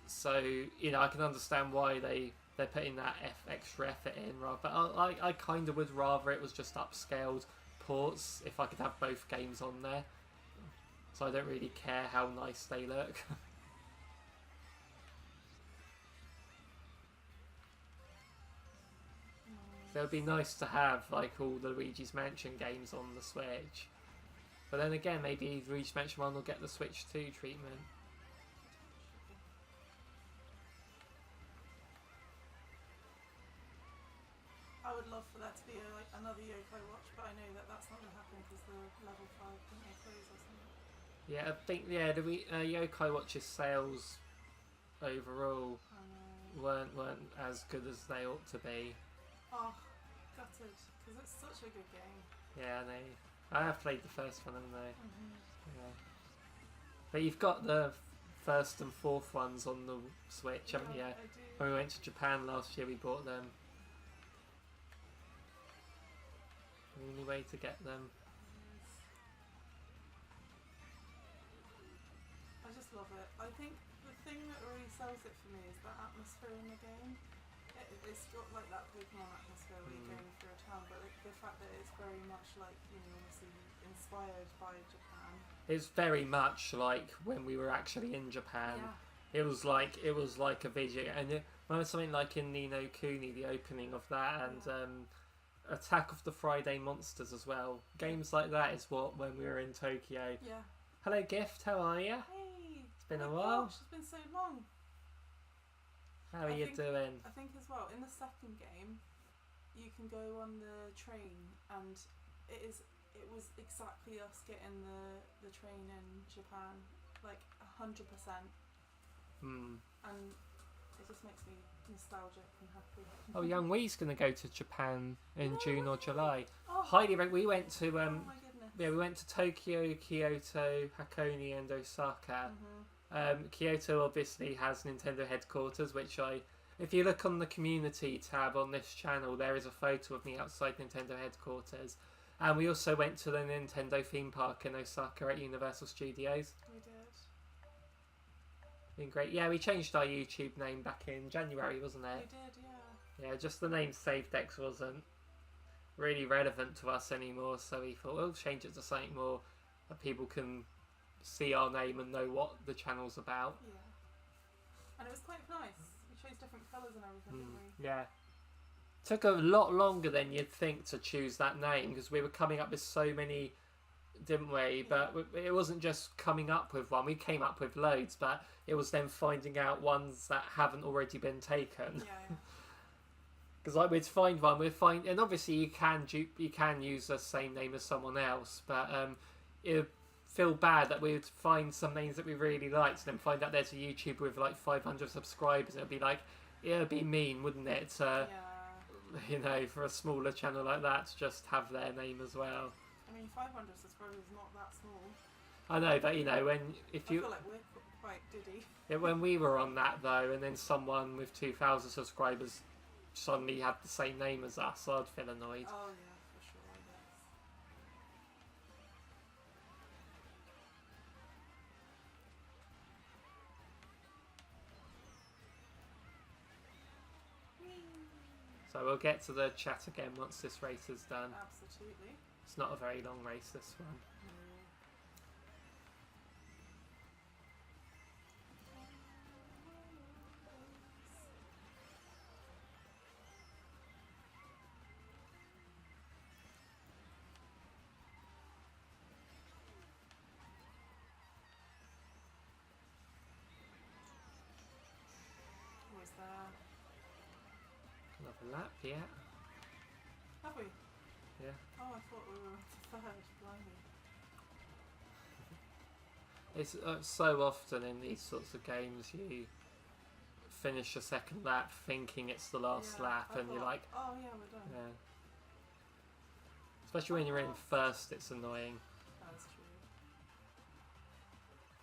So I can understand why they're putting that extra effort in, but I kind of would rather it was just upscaled ports if I could have both games on there. So I don't really care how nice they look. So it would be nice to have like all the Luigi's Mansion games on the Switch. But then again, maybe Luigi's Mansion 1 will get the Switch 2 treatment. I would love for that to be another Yokai Watch, but I know that that's not going to happen because the level 5 didn't close or something. Yeah, I think the Yokai Watch's sales overall weren't as good as they ought to be. Oh, gutted, because it's such a good game. Yeah, I have played the first one, haven't I? Yeah. But you've got the first and fourth ones on the Switch, haven't you? I do. When we went to Japan last year, we bought them. The only way to get them. I just love it. I think the thing that really sells it for me is the atmosphere in the game. It's got like that Pokemon atmosphere where you're going through a town, but the fact that it's very much like, obviously inspired by Japan. It's very much like when we were actually in Japan. Yeah. It was like a video, and something like in Ni no Kuni, the opening of that, and Attack of the Friday Monsters as well. Games like that is what when we were in Tokyo. Yeah. Hello, Gift. How are you? Hey. It's been a while. Gosh, it's been so long. How are you doing? I think as well, in the second game, you can go on the train, and it was exactly us getting the train in Japan, like 100%. And it just makes me nostalgic and happy. Oh, Young Wee's going to go to Japan in June or July. Oh. Highly recommend. We went to oh my goodness. we went to Tokyo, Kyoto, Hakone, and Osaka. Kyoto obviously has Nintendo headquarters, which if you look on the community tab on this channel, there is a photo of me outside Nintendo headquarters. And we also went to the Nintendo theme park in Osaka at Universal Studios. We did. Been great. Yeah, we changed our YouTube name back in January, wasn't it? We did, yeah. Yeah, just the name Save Dex wasn't really relevant to us anymore, so we thought we'll change it to something more that people can see our name and know what the channel's about. Yeah. And it was quite nice. We chose different colours and everything, didn't we? Yeah. Took a lot longer than you'd think to choose that name because we were coming up with so many, didn't we? But it wasn't just coming up with one. We came up with loads, but it was then finding out ones that haven't already been taken. Yeah. Because we'd find one, and obviously you can use the same name as someone else, but it would feel bad that we would find some names that we really liked and then find out there's a YouTuber with like 500 subscribers, and it would be mean, wouldn't it? you know, for a smaller channel like that to just have their name as well. I mean, 500 subscribers is not that small. I know, but you know, I feel like we're quite diddy. Yeah, when we were on that though, and then someone with 2,000 subscribers suddenly had the same name as us, I'd feel annoyed. Oh yeah, for sure, I guess. So we'll get to the chat again once this race is done. Absolutely. It's not a very long race, this one. Was there? Another lap, yeah. Have we? Yeah. Oh, I thought we were at the third. Blimey. It's so often in these sorts of games you finish a second lap thinking it's the last lap, and you're like, oh yeah, we're done. yeah. Especially when you're in first, it's annoying. That's true.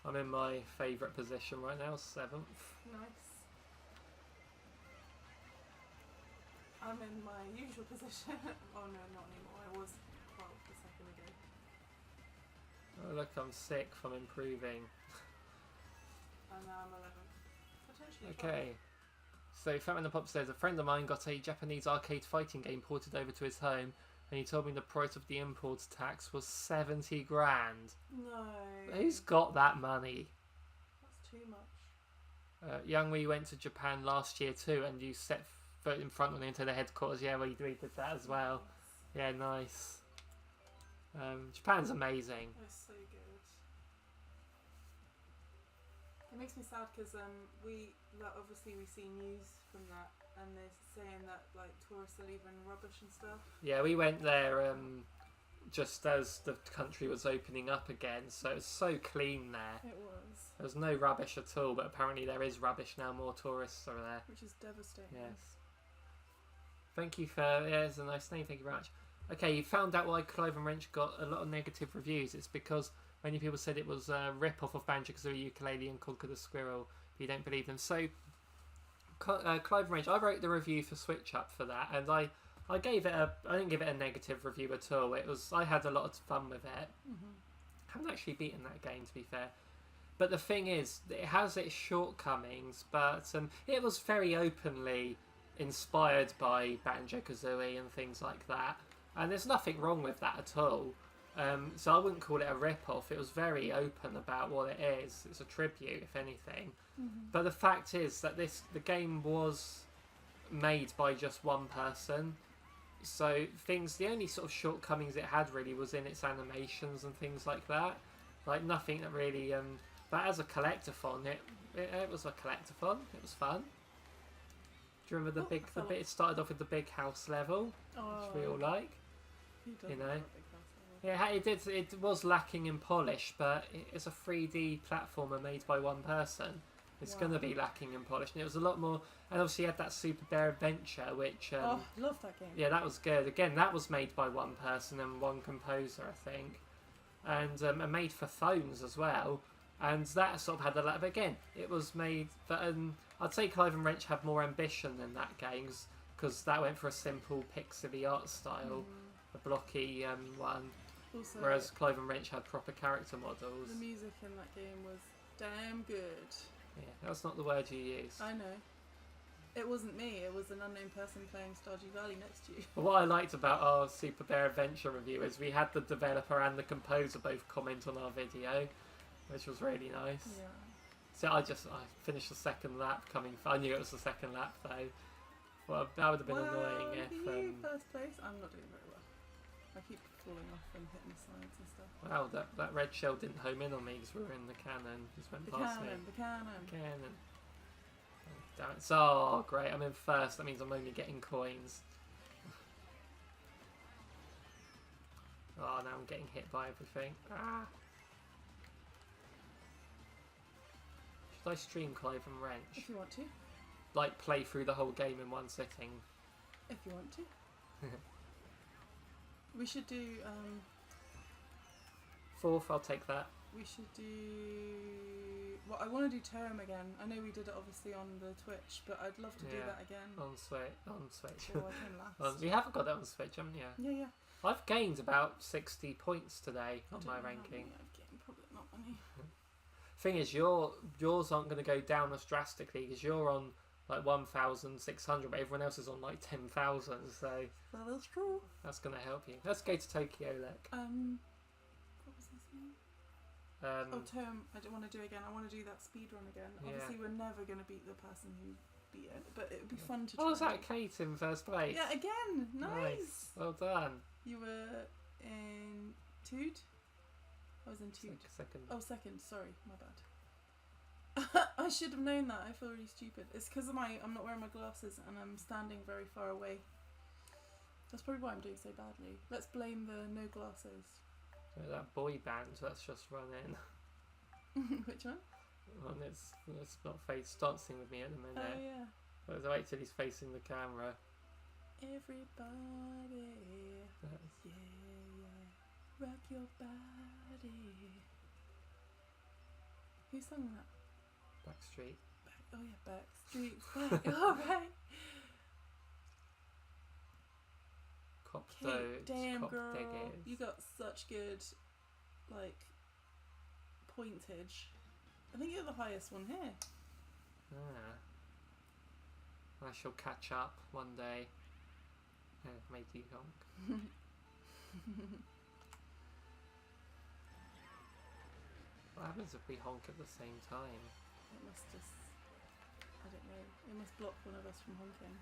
I'm in my favourite position right now, 7th. Nice. I'm in my usual position. Oh no, not anymore. I was 12th a second ago. Oh look, I'm 6th, I'm improving. And now I'm 11th. Potentially 12th. Okay. So Fatman the Pop says, a friend of mine got a Japanese arcade fighting game ported over to his home, and he told me the price of the import tax was 70 grand. No. Who's got that money? That's too much. Young, we went to Japan last year too, and you set foot in front of the Nintendo headquarters. Yeah, we did that as well. Yeah, nice. Japan's amazing. It's so good. It makes me sad because obviously we see news from that, and they're saying that like tourists are leaving rubbish and stuff. Yeah, we went there just as the country was opening up again, so it was so clean there. It was. There was no rubbish at all, but apparently there is rubbish now. More tourists are there. Which is devastating. Yes. Thank you for... Yeah, it's a nice name. Thank you very much. Okay, you found out why Clive and Wrench got a lot of negative reviews. It's because many people said it was a rip-off of Banjo-Kazooie Ukulele and Conquer the Squirrel, but you don't believe them. So, Clive and Wrench, I wrote the review for Switch Up for that, and I gave it I didn't give it a negative review at all. I had a lot of fun with it. Mm-hmm. Haven't actually beaten that game, to be fair. But the thing is, it has its shortcomings, but it was very openly inspired by Banjo-Kazooie and things like that. And there's nothing wrong with that at all. So I wouldn't call it a rip-off. It was very open about what it is. It's a tribute, if anything. Mm-hmm. But the fact is that the game was made by just one person. So the only sort of shortcomings it had really was in its animations and things like that. Like nothing that really... but as a collectathon, it was a collectathon. It was fun. Do you remember the bit? It started off with the big house level, which we all like. You know. Yeah, it did. It was lacking in polish, but it's a 3D platformer made by one person. It's going to be lacking in polish, and it was a lot more. And obviously, you had that Super Bear Adventure, which. I love that game. Yeah, that was good. Again, that was made by one person and one composer, I think, and made for phones as well. And that sort of had a lot. But again, it was made. But I'd say Clive and Wrench had more ambition than that game, because that went for a simple pixely art style, a blocky one. Also, whereas Clive and Wrench had proper character models. The music in that game was damn good. Yeah, that's not the word you used. I know. It wasn't me, it was an unknown person playing Stardew Valley next to you. But what I liked about our Super Bear Adventure review is we had the developer and the composer both comment on our video, which was really nice. Yeah. So I finished the second lap I knew it was the second lap though. Well, that would have been annoying if... you first place? I'm not doing very well. I keep falling off and hitting the sides and stuff. Wow, that red shell didn't home in on me because we were in the cannon. Just went past me. The cannon. Oh, damn it. So, great, I'm in first. That means I'm only getting coins. Oh, now I'm getting hit by everything. Ah. Should I stream Clive and Wrench? If you want to. Like, play through the whole game in one sitting? If you want to. We should do. Fourth, I'll take that. We should do. Well, I want to do Term again. I know we did it obviously on the Twitch, but I'd love to do that again. On Switch. Oh, I came last. You haven't got that on Switch, haven't you? Yeah. I've gained about 60 points today on my ranking. I've gained probably not many. Thing is, yours aren't going to go down as drastically because you're on like 1,600, but everyone else is on like 10,000. So That is true. that's going to help you. Let's go to Tokyo, Lek. What was his name? Term. I don't want to do again. I want to do that speed run again. Obviously, we're never going to beat the person who beat it, but it would be fun to try. Oh, was that Kate in first place? Yeah, again. Nice. Well done. You were in Toot? I was in Toot. Second. Oh, second. Sorry, my bad. I should have known that. I feel really stupid. It's because I'm not wearing my glasses and I'm standing very far away. That's probably why I'm doing so badly. Let's blame the no glasses. So that boy band that's just run in. Which one? Well, it's not dancing with me at the minute. Oh yeah. Let's wait till he's facing the camera. Everybody, yeah, rock your body. Who sung that? Backstreet. Oh yeah, Backstreet's back. All right. Damn cop girl, diggers. you got such good, like, pointage. I think you're the highest one here. I shall catch up one day. Make you honk. What happens if we honk at the same time? It must just, I don't know, it must block one of us from honking.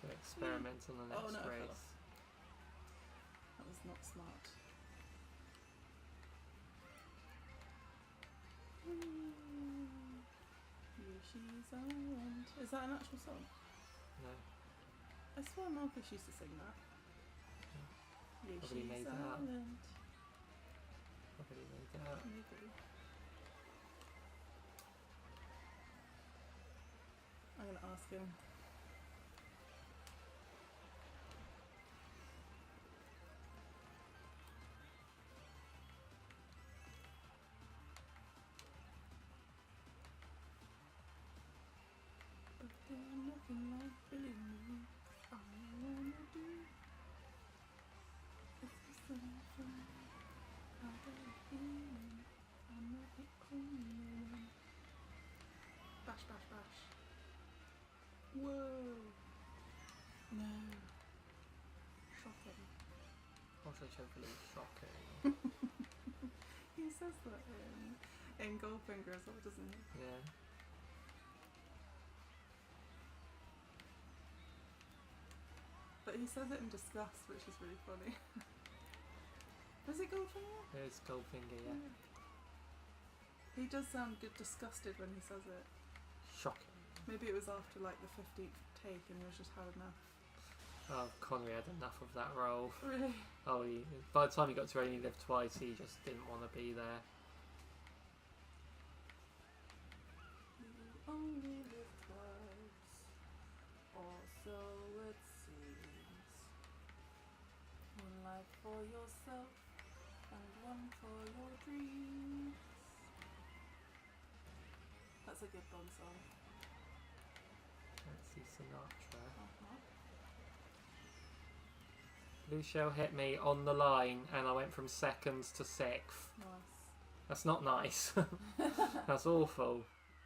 So experiment on the next race. That was not smart. Yoshi's Island. Is that an actual song? No. I swear Marcus used to sing that. Probably made that up. Island. Probably made that up. Maybe. I'm gonna ask him. But there's nothing like feeling me. All I wanna do is listen from I got a feeling I'm not the only one. Bash, bash, bash. Whoa. No. Shocking. Positively shocking. He says that in Goldfinger as well, doesn't he? Yeah. But he says it in disgust, which is really funny. Was it Goldfinger? It's Goldfinger, yeah. He does sound disgusted when he says it. Shocking. Maybe it was after like the 15th take and he was just had enough. Oh, Connery had enough of that role. Really? Oh, by the time he got to Only Live Twice, he just didn't want to be there. You only live twice, or so it seems. One life for yourself, and one for your dreams. That's a good Bond song. Let's see Sinatra. Uh-huh. Blue Shell hit me on the line and I went from seconds to sixth. Nice. That's not nice. That's awful.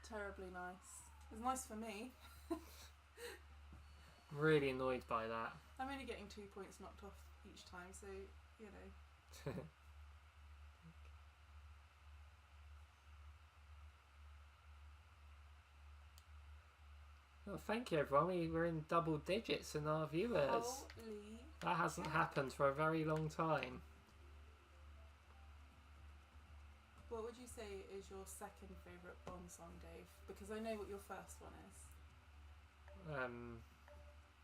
Terribly nice. It's nice for me. I'm really annoyed by that. I'm only getting 2 points knocked off each time, so, you know. Well, thank you everyone. We're in double digits in our viewers. Holy. That hasn't happened for a very long time. What would you say is your second favourite Bond song, Dave? Because I know what your first one is.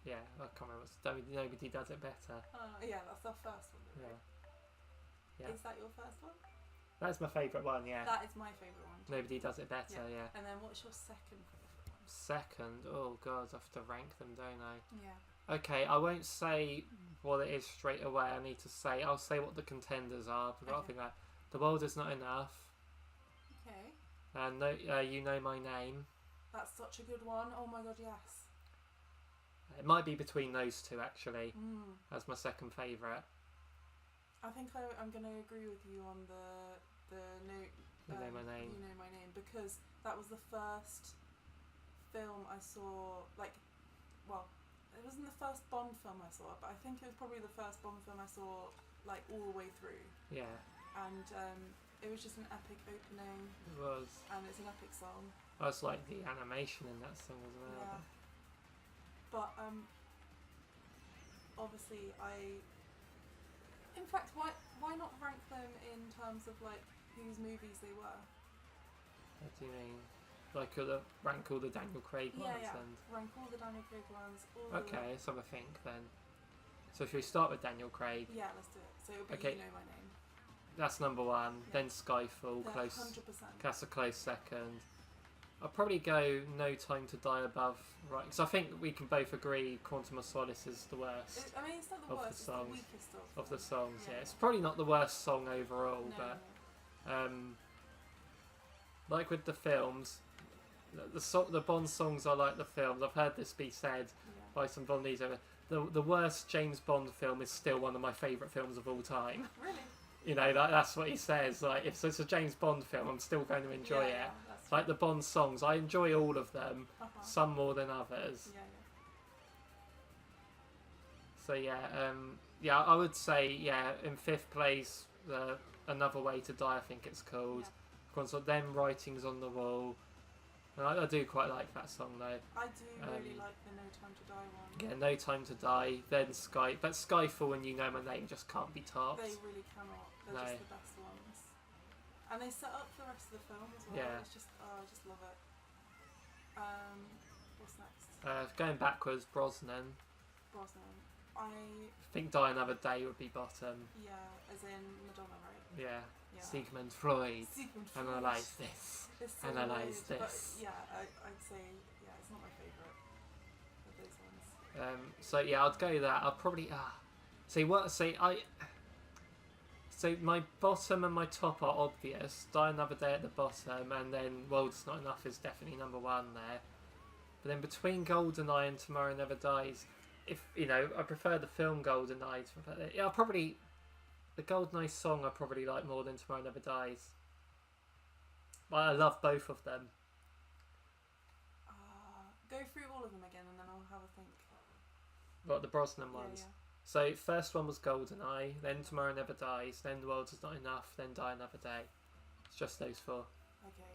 Yeah, I can't remember. Nobody Does It Better. Yeah, that's our first one. Right? Yeah. Is that your first one? That's my favourite one, yeah. That is my favourite one too. Nobody Does It Better, yeah. And then what's your second favourite one? second. Oh god, I have to rank them, don't I? Yeah. Okay, I won't say what it is straight away. I need to say. I'll say what the contenders are. Because I Okay. think that The World Is Not Enough. Okay. And You Know My Name. That's such a good one. Oh my god, yes. It might be between those two actually. Mm. As my second favourite. I think I'm going to agree with you on the You Know My Name. You Know My Name, because that was the first film I saw. Like, well, it wasn't the first Bond film I saw, but I think it was probably the first Bond film I saw like all the way through. Yeah. And it was just an epic opening. It was. And it's an epic song. I was like the animation in that song as well. Yeah. But obviously in fact, why not rank them in terms of like whose movies they were? What do you mean? Like rank all the Daniel Craig ones Yeah. and Rank all the Daniel Craig ones. okay, let's have a think then. So should we start with Daniel Craig? Yeah, let's do it. So it'll be Okay. You Know My Name. That's number one. Yeah. Then Skyfall, They're close. 100%. That's a close second. I'll probably go No Time to Die above, right? Because I think we can both agree Quantum of Solace is the worst I mean, it's not the Of the worst. It's songs. the weakest of the them. songs. Yeah, Yeah. it's probably not the worst song overall, No, but no. like with the films, the Bond songs are like the films. I've heard this be said Yeah. by some Bondies over. The worst James Bond film is still one of my favourite films of all time. Really? You know, that's what he says. Like, if it's a James Bond film, I'm still going to enjoy it. Yeah, that's Like the Bond songs, I enjoy all of them, Uh-huh. some more than others. Yeah, So yeah, I would say in fifth place, Another Way to Die, I think it's called. Of course, then Writings on the Wall. And I do quite like that song though. I do really like the No Time to Die one. Yeah, No Time to Die, then but Skyfall and You Know My Name just can't be topped. They really cannot. They're No. just the best ones. And they set up the rest of the film as well. Yeah. It's just, I just love it. What's next? Going backwards, Brosnan. Brosnan. I think Die Another Day would be bottom. Yeah, as in Madonna, right? Yeah. Yeah. Sigmund Freud. Sigmund Freud. Analyse this. It's so Analyse weird, this. But yeah, I'd say it's not my favourite of those ones. So yeah, I'd go that. I'll probably So my bottom and my top are obvious. Die Another Day at the bottom, and then World's Not Enough is definitely number one there. But then between GoldenEye and Tomorrow Never Dies, I prefer the film GoldenEye. I'll probably the GoldenEye song I probably like more than Tomorrow Never Dies. But I love both of them. Go through all of them again, and then I'll have a think. What, the Brosnan ones? Yeah. So first one was GoldenEye, then Tomorrow Never Dies, then The World Is Not Enough, then Die Another Day. It's just those four. Okay.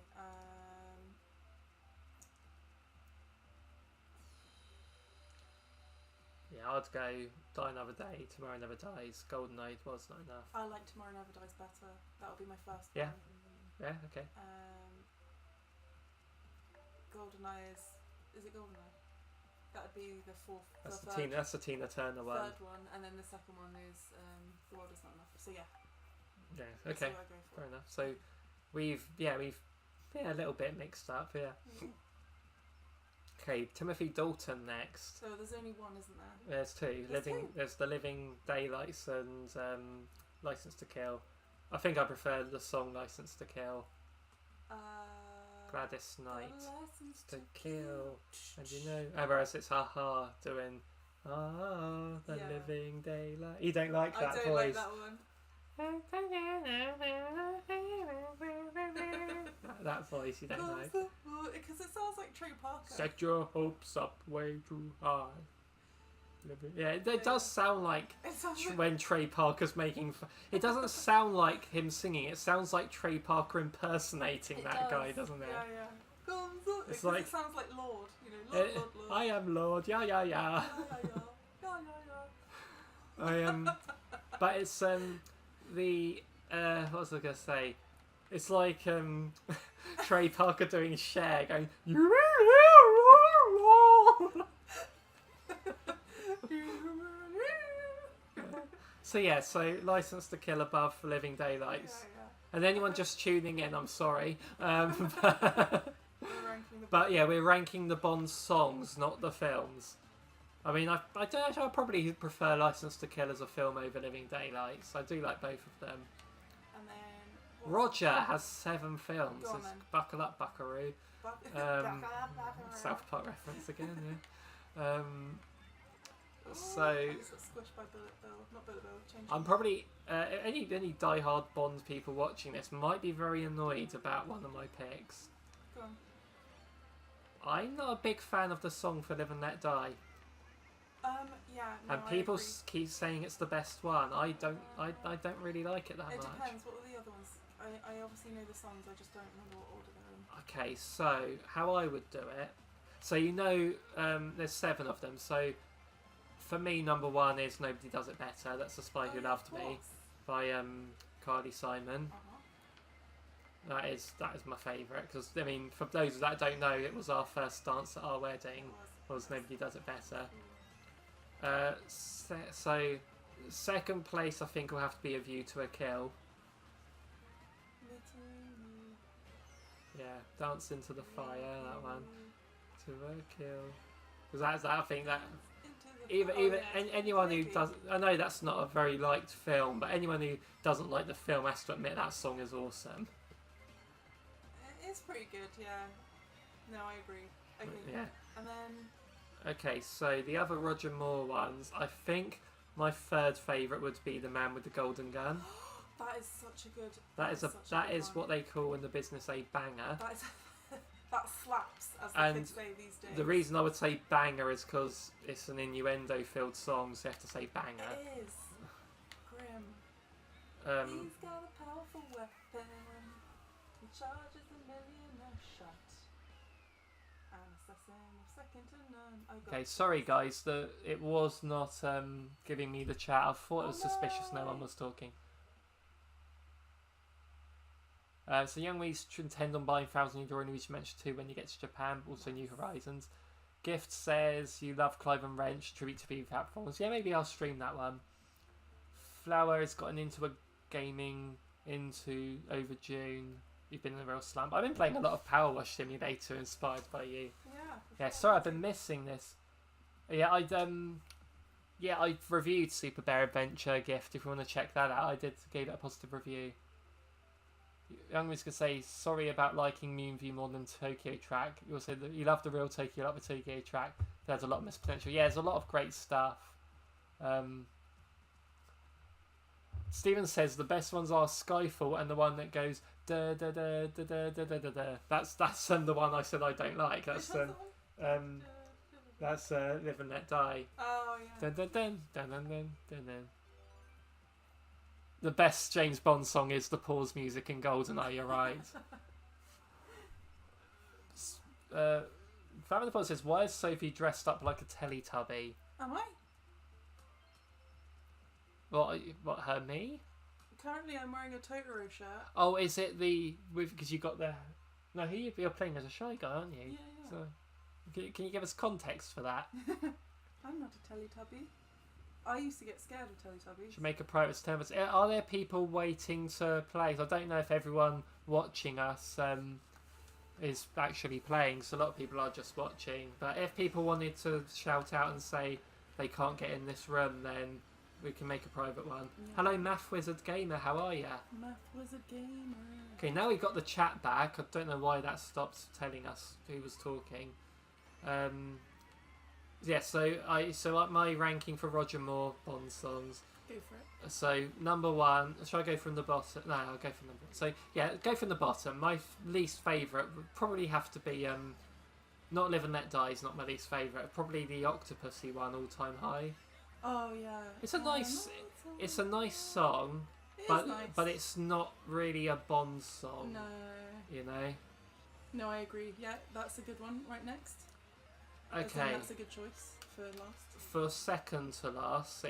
Yeah, I'd go Die Another Day, Tomorrow Never Dies, GoldenEye, The World's Not Enough. I like Tomorrow Never Dies better. That'll be my first Yeah. one. Yeah, okay. GoldenEye is it GoldenEye? That'd be the fourth. That's the the third, That's the Tina Turner one. third one, and then the second one is The World Is Not Enough. So yeah. Yeah, That's okay. what I go for. Fair enough. So we've a little bit mixed up, yeah. Okay, Timothy Dalton next. So there's only one, isn't there? There's two. There's two. There's The Living Daylights and License to Kill. I think I prefer the song License to Kill. Gladys Knight. License To Kill. And whereas it's Ha-Ha doing the Yeah. Living Daylight. You don't like I that don't voice. like that one. that voice you don't like. Because it sounds like Trey Parker. Set your hopes up way too high. Yeah, it does sound like It sounds like when Trey Parker's making. It doesn't sound like him singing. It sounds like Trey Parker impersonating it that does. guy, doesn't it? Yeah. It's Because like- it sounds like Lord. Lord. I am Lord. Yeah. Yeah. I am. But it's what was I gonna say? It's like Trey Parker doing Cher going. So License to Kill above Living Daylights. Yeah. And anyone just tuning in, I'm sorry. We're ranking But yeah, we're ranking the Bond songs, not the films. I mean, I don't know, I probably prefer License to Kill as a film over Living Daylights. I do like both of them. And then Roger has 7 films. Go on, then. Buckle up, Buckaroo. South Park reference again, yeah. So I just got squished by Bullet Bill. Not Bullet Bill. Change. I'm probably any diehard Bond people watching this might be very annoyed about one of my picks. Go on. I'm not a big fan of the song for Live and Let Die. Yeah. No, And people I agree. keep saying it's the best one. I don't really like it that It much. depends. What were the other ones? I obviously know the songs. I just don't remember what order they're in. Okay, so how I would do it. So there's 7 of them. So for me, number 1 is Nobody Does It Better. That's The Spy Who Loved Me by Carly Simon. That is my favourite because I mean, for those that don't know, it was our first dance at our wedding. Was Nobody Does It Better. So second place I think will have to be A View to a Kill. Yeah, Dance Into the Fire, that one. To a Kill. Because I think that anyone who does, I know that's not a very liked film, but anyone who doesn't like the film has to admit that song is awesome. It's pretty good, yeah. No, I agree. Okay. Yeah. And then. Okay, so the other Roger Moore ones, I think my third favourite would be The Man with the Golden Gun. That is such a good. That is what they call in the business a banger. That slaps, as the kids say these days. The reason I would say banger is because it's an innuendo-filled song, so you have to say banger. It is. Grim. He's got a powerful weapon. He charges 1,000,000 a shot. An assassin of second to none. Okay, sorry guys, it was not giving me the chat. I thought it was suspicious no one was talking. So Young Wees intend on buying Thousand Year Door mentioned too when you get to Japan, but also New Horizons. Gift says you love Clive and Wrench, tribute to TV platforms. Yeah, maybe I'll stream that one. Flower has gotten into a gaming over June. You've been in a real slump. I've been playing a lot of Power Wash Simulator inspired by you. Yeah, sorry, I've been missing this. Yeah, I reviewed Super Bear Adventure Gift. If you want to check that out, gave it a positive review. Young was gonna say sorry about liking Moonview more than Tokyo Track. You also you love the real Tokyo, you love the Tokyo Track. There's a lot of missed potential. Yeah, there's a lot of great stuff. Steven says the best ones are Skyfall and the one that goes da da da da da da da da da. That's the one I said I don't like. That's Live and Let Die. Oh yeah. Dun, dun, dun, dun, dun, dun, dun, dun. The best James Bond song is the pause music in GoldenEye. You're right. Family Pod says, "Why is Sophie dressed up like a Teletubby?" Am I? What? Her me? Currently, I'm wearing a Totoro shirt. Oh, is it because you got the? No, you're playing as a Shy Guy, aren't you? Yeah. So, can you give us context for that? I'm not a Teletubby. I used to get scared of Teletubbies. Should make a private service. Are there people waiting to play? I don't know if everyone watching us is actually playing, so a lot of people are just watching. But if people wanted to shout out and say they can't get in this room, then we can make a private one. Yeah. Hello, Math Wizard Gamer. How are ya? Math Wizard Gamer. Okay, now we've got the chat back. I don't know why that stops telling us who was talking. Yeah, so my ranking for Roger Moore Bond songs. Go for it. So number 1, shall I go from the bottom? No, I'll go from the bottom. So yeah, go from the bottom. My least favourite would probably have to be not Live and Let Die is not my least favourite. Probably the Octopussy one, All Time High. Oh yeah. It's a nice song, but it's not really a Bond song. No. You know. No, I agree. Yeah, that's a good one. Right next. Okay. That's a good choice for last. For second to last,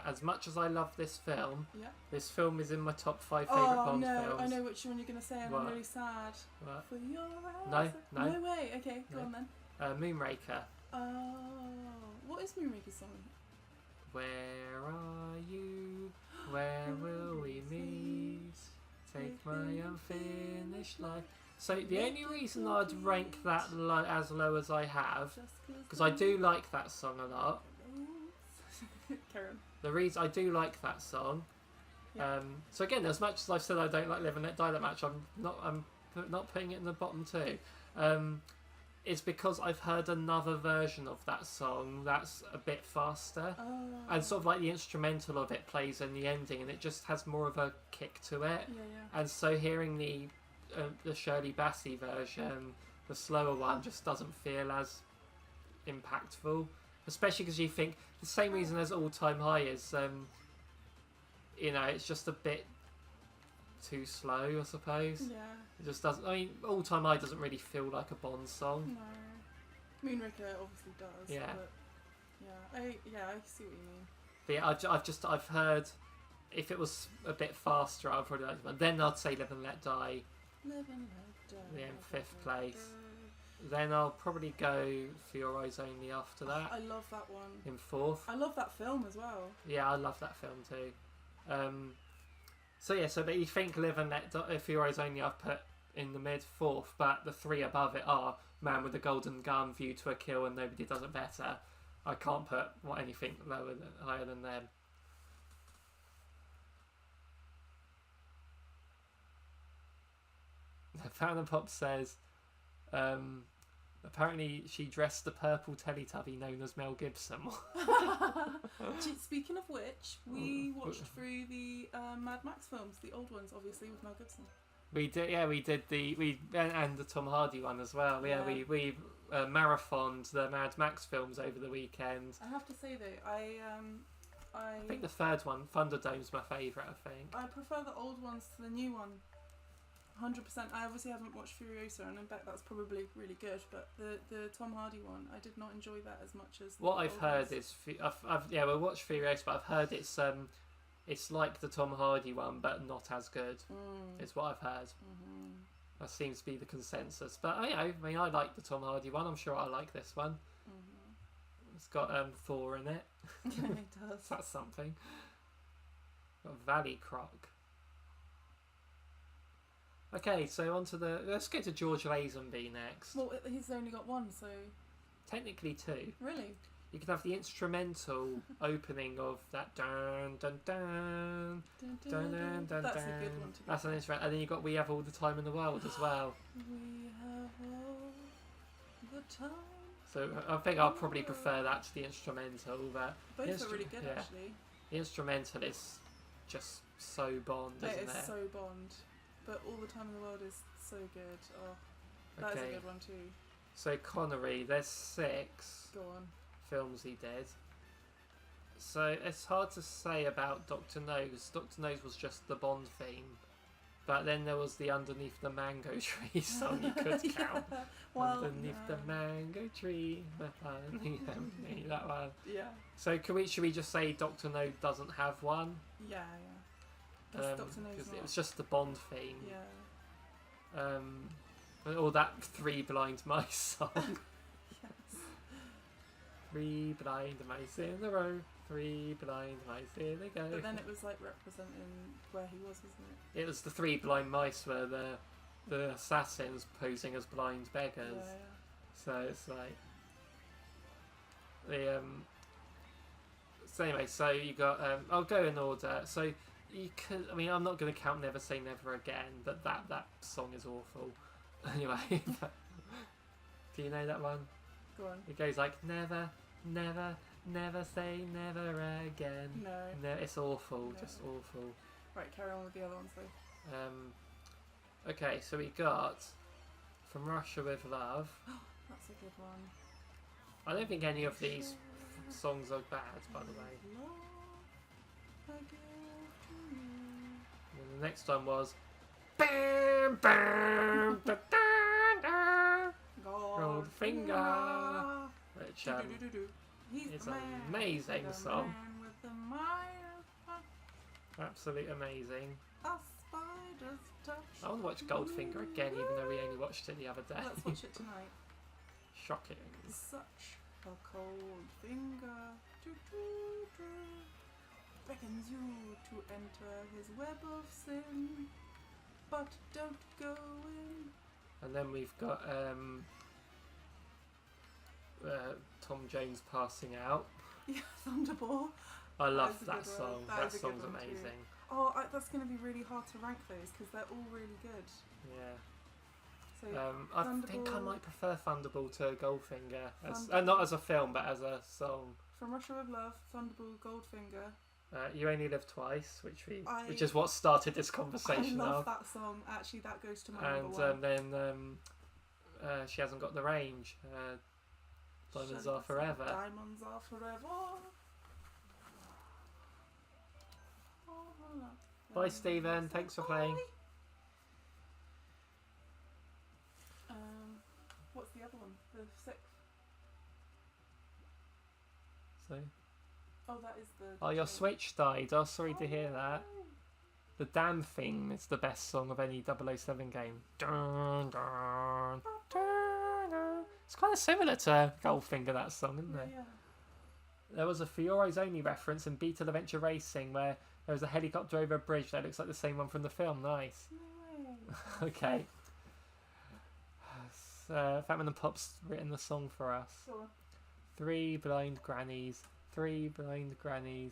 as much as I love this film, this film is in my top 5 favourite Bond films. I know which one you're going to say, and I'm really sad. What? For your No. No way. Okay, go on then. Moonraker. Oh, what is Moonraker's song? Where are you? Where will we meet? Take my unfinished life. So the only reason I'd rank that as low as I have, Just because I do like that song a lot. Carry on. The reason I do like that song. Yeah. So again, as much as I've said I don't like Live and Let Die that much, I'm not putting it in the bottom two. It's because I've heard another version of that song that's a bit faster, and sort of like the instrumental of it plays in the ending, and it just has more of a kick to it. Yeah. And so hearing the Shirley Bassey version, the slower one, just doesn't feel as impactful. Especially because you think the same reason as All Time High is, it's just a bit too slow, I suppose. Yeah. It just doesn't. I mean, All Time High doesn't really feel like a Bond song. No. Moonraker obviously does. Yeah. But I see what you mean. But yeah, I've heard. If it was a bit faster, I'd probably like it. Then I'd say Live and Let Die. Live and Let Die. Yeah, in fifth place. Then I'll probably go For Your Eyes Only after that. I love that one. In fourth. I love that film as well. Yeah, I love that film too. But you think Live and Let Die, For Your Eyes Only I've put in the mid fourth, but the three above it are Man with a Golden Gun, View to a Kill, and Nobody Does It Better. I can't put anything higher than them. Fountain Pop says, apparently she dressed the purple Teletubby known as Mel Gibson. Speaking of which, we watched through the Mad Max films, the old ones, obviously, with Mel Gibson. We did, yeah. We did and the Tom Hardy one as well. Yeah, Yeah. we marathoned the Mad Max films over the weekend. I have to say though, I think the third one, Thunderdome's my favourite. I think. I prefer the old ones to the new one. 100%. I obviously haven't watched Furiosa, and I bet that's probably really good. But the Tom Hardy one, I did not enjoy that as much as what I've old heard ones. is we watched Furiosa, but I've heard it's like the Tom Hardy one, but not as good. Is what I've heard. Mm-hmm. That seems to be the consensus. But I like the Tom Hardy one. I'm sure I like this one. Mm-hmm. It's got Thor in it. Yeah, it does. That's something. Got Valley Croc. Okay, so let's go to George Lazenby next. Well, he's only got one, so Technically two. really. You can have the instrumental opening of that dun dun dun dun dun dun. That's a good one to be That's an fair. instrument, and then you got We Have All the Time in the World as well. We have all the time. So I think I'll probably prefer that to the instrumental, but Both are really good, yeah. actually. the instrumental is just so Bond, isn't It it? is so Bond. But All the Time in the World is so good. Oh, that's Okay. a good one too. So Connery, there's 6 Go on. films he did. So it's hard to say about Dr. No, because Dr. No's was just the Bond theme. But then there was the Underneath the Mango Tree song you could count. Yeah. Well, Underneath the mango tree, that one. Yeah. So should we just say Dr. No doesn't have one? Yeah. That's Dr. No's Because not. it was just the Bond theme. Yeah. Or that Three Blind Mice song. Yes. 3 blind mice in a row, 3 blind mice, here they go. But then it was like representing where he was, wasn't it? It was the 3 blind mice were the assassins posing as blind beggars. Yeah. So it's like the So anyway, so you got I'll go in order. So you could, I mean, I'm not going to count Never Say Never Again, but that song is awful. Anyway, do you know that one? Go on. It goes like never, never, never say never again. No. It's awful, No. just awful. Right, carry on with the other ones though. Okay, so we got From Russia with Love. That's a good one. I don't think any of these songs are bad, by the way. And the next one was Bam Bam Da Da Da Goldfinger, which He's is an amazing song. With the mile, Absolutely amazing. a spider's touch. I want to watch Goldfinger again, even though we only watched it the other day. Let's watch it tonight. Shocking. Such a cold finger beckons you to enter his web of sin, but don't go in. And then we've got Tom Jones passing out. Yeah, Thunderball. I love is a that good one. song. That That is a song's good one too. amazing. Oh, that's going to be really hard to rank those because they're all really good. Yeah. So I think I Thunderball- might prefer Thunderball to Goldfinger. Thunderball. Not as a film, but as a song. From Russia with Love, Thunderball, Goldfinger. You Only Live Twice, which I- is what started this I conversation love off. that song. Actually, that goes to my And number one. then She Hasn't Got the Range. Diamonds Are Forever. Diamonds Are Forever. Bye, Stephen. Thanks for playing. What's the other one? The sixth. So, Oh, that is the. oh, your Switch died. Oh, sorry to hear that. no. The Damn Thing is the best song of any 007 game. Dun, dun, dun, dun. It's kind of similar to Goldfinger, that song, isn't it? Yeah. There was a Fiore's Only reference in Beetle Adventure Racing where there was a helicopter over a bridge that looks like the same one from the film. Nice. No way. Okay. Fatman and Pop's written the song for us. Sure. 3 blind grannies, 3 blind grannies.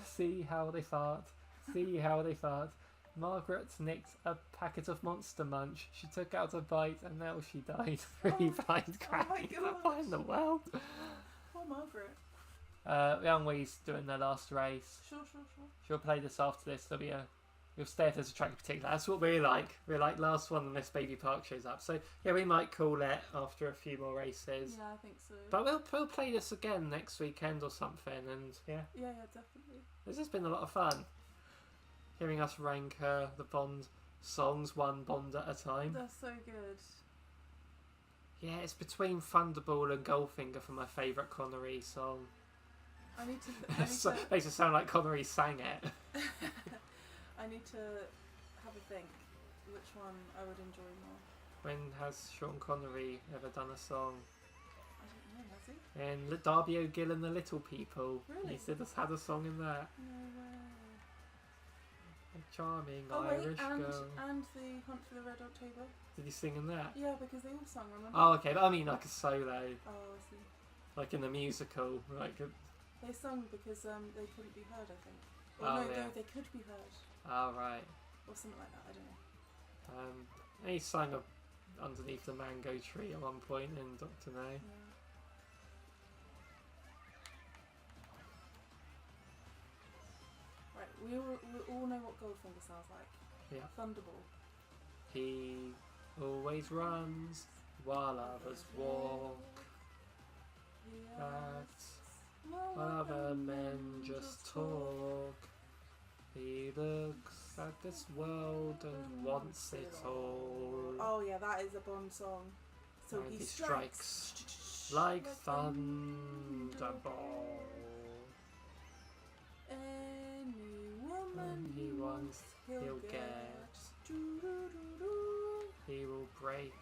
See how they fart, see how they fart. Margaret nicked a packet of Monster Munch. She took out a bite and now she died. 3 blind grannies. gosh. What in the world? Oh, Margaret. Young Wee's doing their last race. Sure. She'll play this after this. You'll stay if there's a track in particular. That's what we like. We're like last one unless Baby Park shows up. So yeah, we might call it after a few more races. Yeah, I think so. But we'll play this again next weekend or something. And yeah, Yeah, definitely. this has been a lot of fun. Hearing us rank the Bond songs one Bond at a time. They're so good. Yeah, it's between Thunderball and Goldfinger for my favourite Connery song. I need to. Makes it sound like Connery sang it. I need to have a think which one I would enjoy more. When has Sean Connery ever done a song? I don't know, has he? In Darby O'Gill and the Little People. Really? He said has had a song in that. No way. A charming Oh wait, Irish and girl. the Hunt for the Red October. Did he sing in that? Yeah, because they all sung. Remember? Oh, okay. But I mean, like a solo, Oh, I see. like in the musical, like. They sung because they couldn't be heard, I think. Or Oh, no, yeah. they could be heard, Oh right. or something like that. I don't know. He sang underneath the mango tree at one point in Doctor No. Yeah. Right, we all know what Goldfinger sounds like. Yeah. Thunderball. He always runs while others walk. Other men just talk. He looks at this world and wants it all. Oh yeah, that is a Bond song. So And he he strikes like thunderball. Any And woman he wants, he'll get. Doo-doo-doo-doo. He will break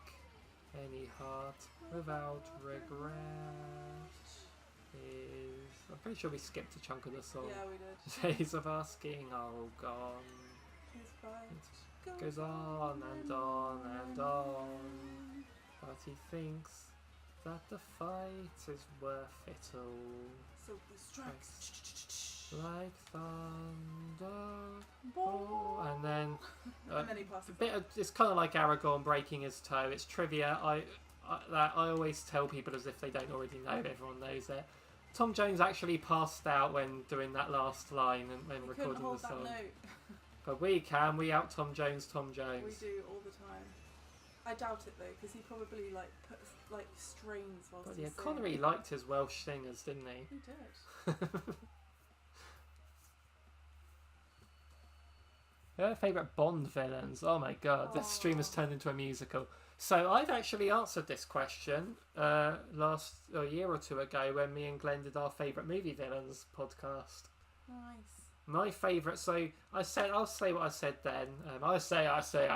any heart without regret. I'm pretty sure we skipped a chunk of the song. Yeah, we did. Days of asking are all gone. His fight It goes on and on and on. But he thinks that the fight is worth it all. So he strikes Like thunder. ball. And then And then he passes. it's kind of like Aragorn breaking his toe. It's trivia. I always tell people as if they don't already know. Everyone knows it. Tom Jones actually passed out when doing that last line and when He couldn't recording hold the that song. note. But we can. We out Tom Jones. Tom Jones. We do all the time. I doubt it though, because he probably puts strains whilst But he's yeah, singing. Connery liked his Welsh singers, didn't he? He did. Her favourite Bond villains. Oh my god, this stream has turned into a musical. So I've actually answered this question a year or two ago when me and Glenn did our favourite movie villains podcast. Nice. My favourite. So I'll say what I said then. I say. I'll say.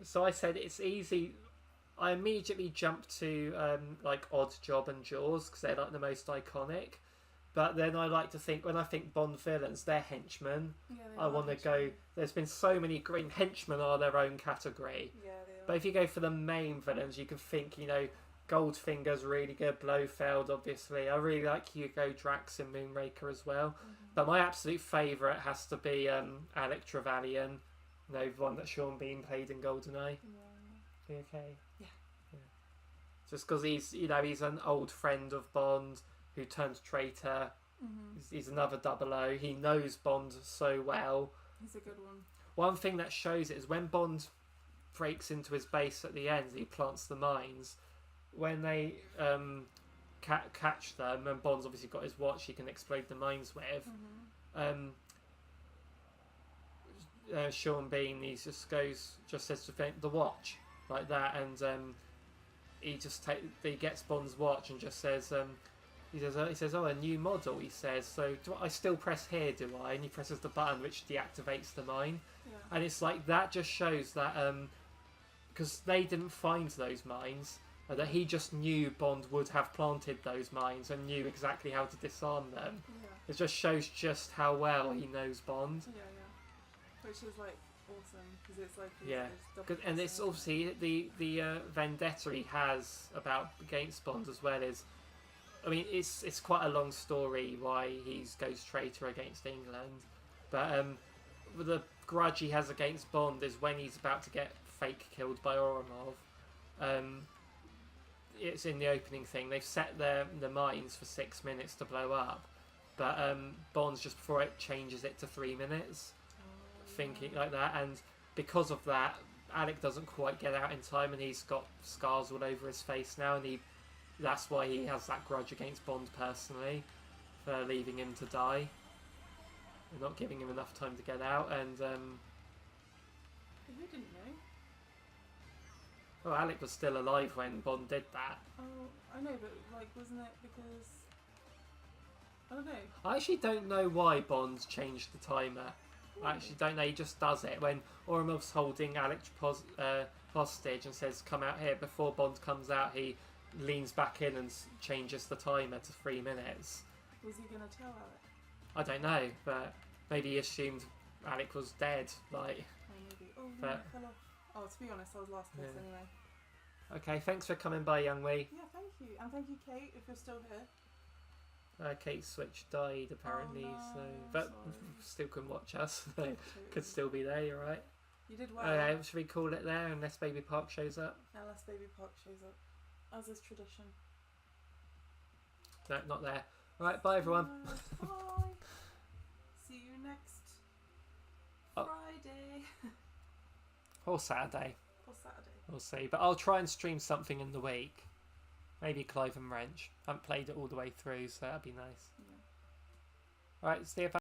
So I said it's easy. I immediately jumped to like Odd Job and Jaws because they're like the most iconic. But then I like to think, when I think Bond villains, they're henchmen. Yeah, they I are want to henchmen. go. There's been so many green henchmen are their own category. Yeah, they are. But if you go for the main villains, you can think, Goldfinger's really good. Blofeld, obviously. I really like Hugo Drax in Moonraker as well. But my absolute favourite has to be Alec Trevelyan. The one that Sean Bean played in GoldenEye. Yeah. Be okay? Yeah. Just because he's an old friend of Bond who turned traitor. He's another 00. He knows Bond so well. He's a good one. One thing that shows it is when Bond breaks into his base at the end, he plants the mines. When they catch them, and Bond's obviously got his watch he can explode the mines with. Sean Bean, he just says to the watch like that, and he gets Bond's watch and just says. He says, oh, a new model, he says, so I still press here, do I? And he presses the button which deactivates the mine. Yeah. And it's like, that just shows that, because they didn't find those mines, that he just knew Bond would have planted those mines and knew exactly how to disarm them. Yeah. It just shows just how well he knows Bond. Yeah. Which is like awesome, because it's like And it's obviously the vendetta he has against Bond as well is, I mean, it's quite a long story why he goes traitor against England, but the grudge he has against Bond is when he's about to get fake killed by Oromov. It's in the opening thing. They've set the mines for 6 minutes to blow up, but Bond's just before it changes it to 3 minutes, thinking like that, and because of that, Alec doesn't quite get out in time, and he's got scars all over his face now, and that's why he has that grudge against Bond personally for leaving him to die and not giving him enough time to get out. And Who didn't know? well, Alec was still alive when Bond did that. Oh, I know, but like, wasn't it because I don't know. I actually don't know why Bond changed the timer. I actually don't know. He just does it when Oromov's holding Alec hostage and says, "Come out here." Before Bond comes out, he leans back in and changes the timer to 3 minutes. Was he gonna tell Alec? I don't know, but maybe he assumed Alec was dead. Like, Oh, maybe. Oh, but, no, it fell off. Oh, to be honest, I was last place anyway. Okay, thanks for coming by, Young Wee. Yeah, thank you, and thank you, Kate, if you're still here. Kate's Switch died apparently, Oh, no, so but sorry. still can watch us. So True. could still be there. You're right. You did well. Should we call it there unless Baby Park shows up? Unless Baby Park shows up, as is tradition. No, not there. Right, bye everyone. Bye. See you next Friday Or Saturday. or Saturday. We'll see. But I'll try and stream something in the week. Maybe Clive and Wrench. I haven't played it all the way through, so that'd be nice. Yeah. Alright, see you.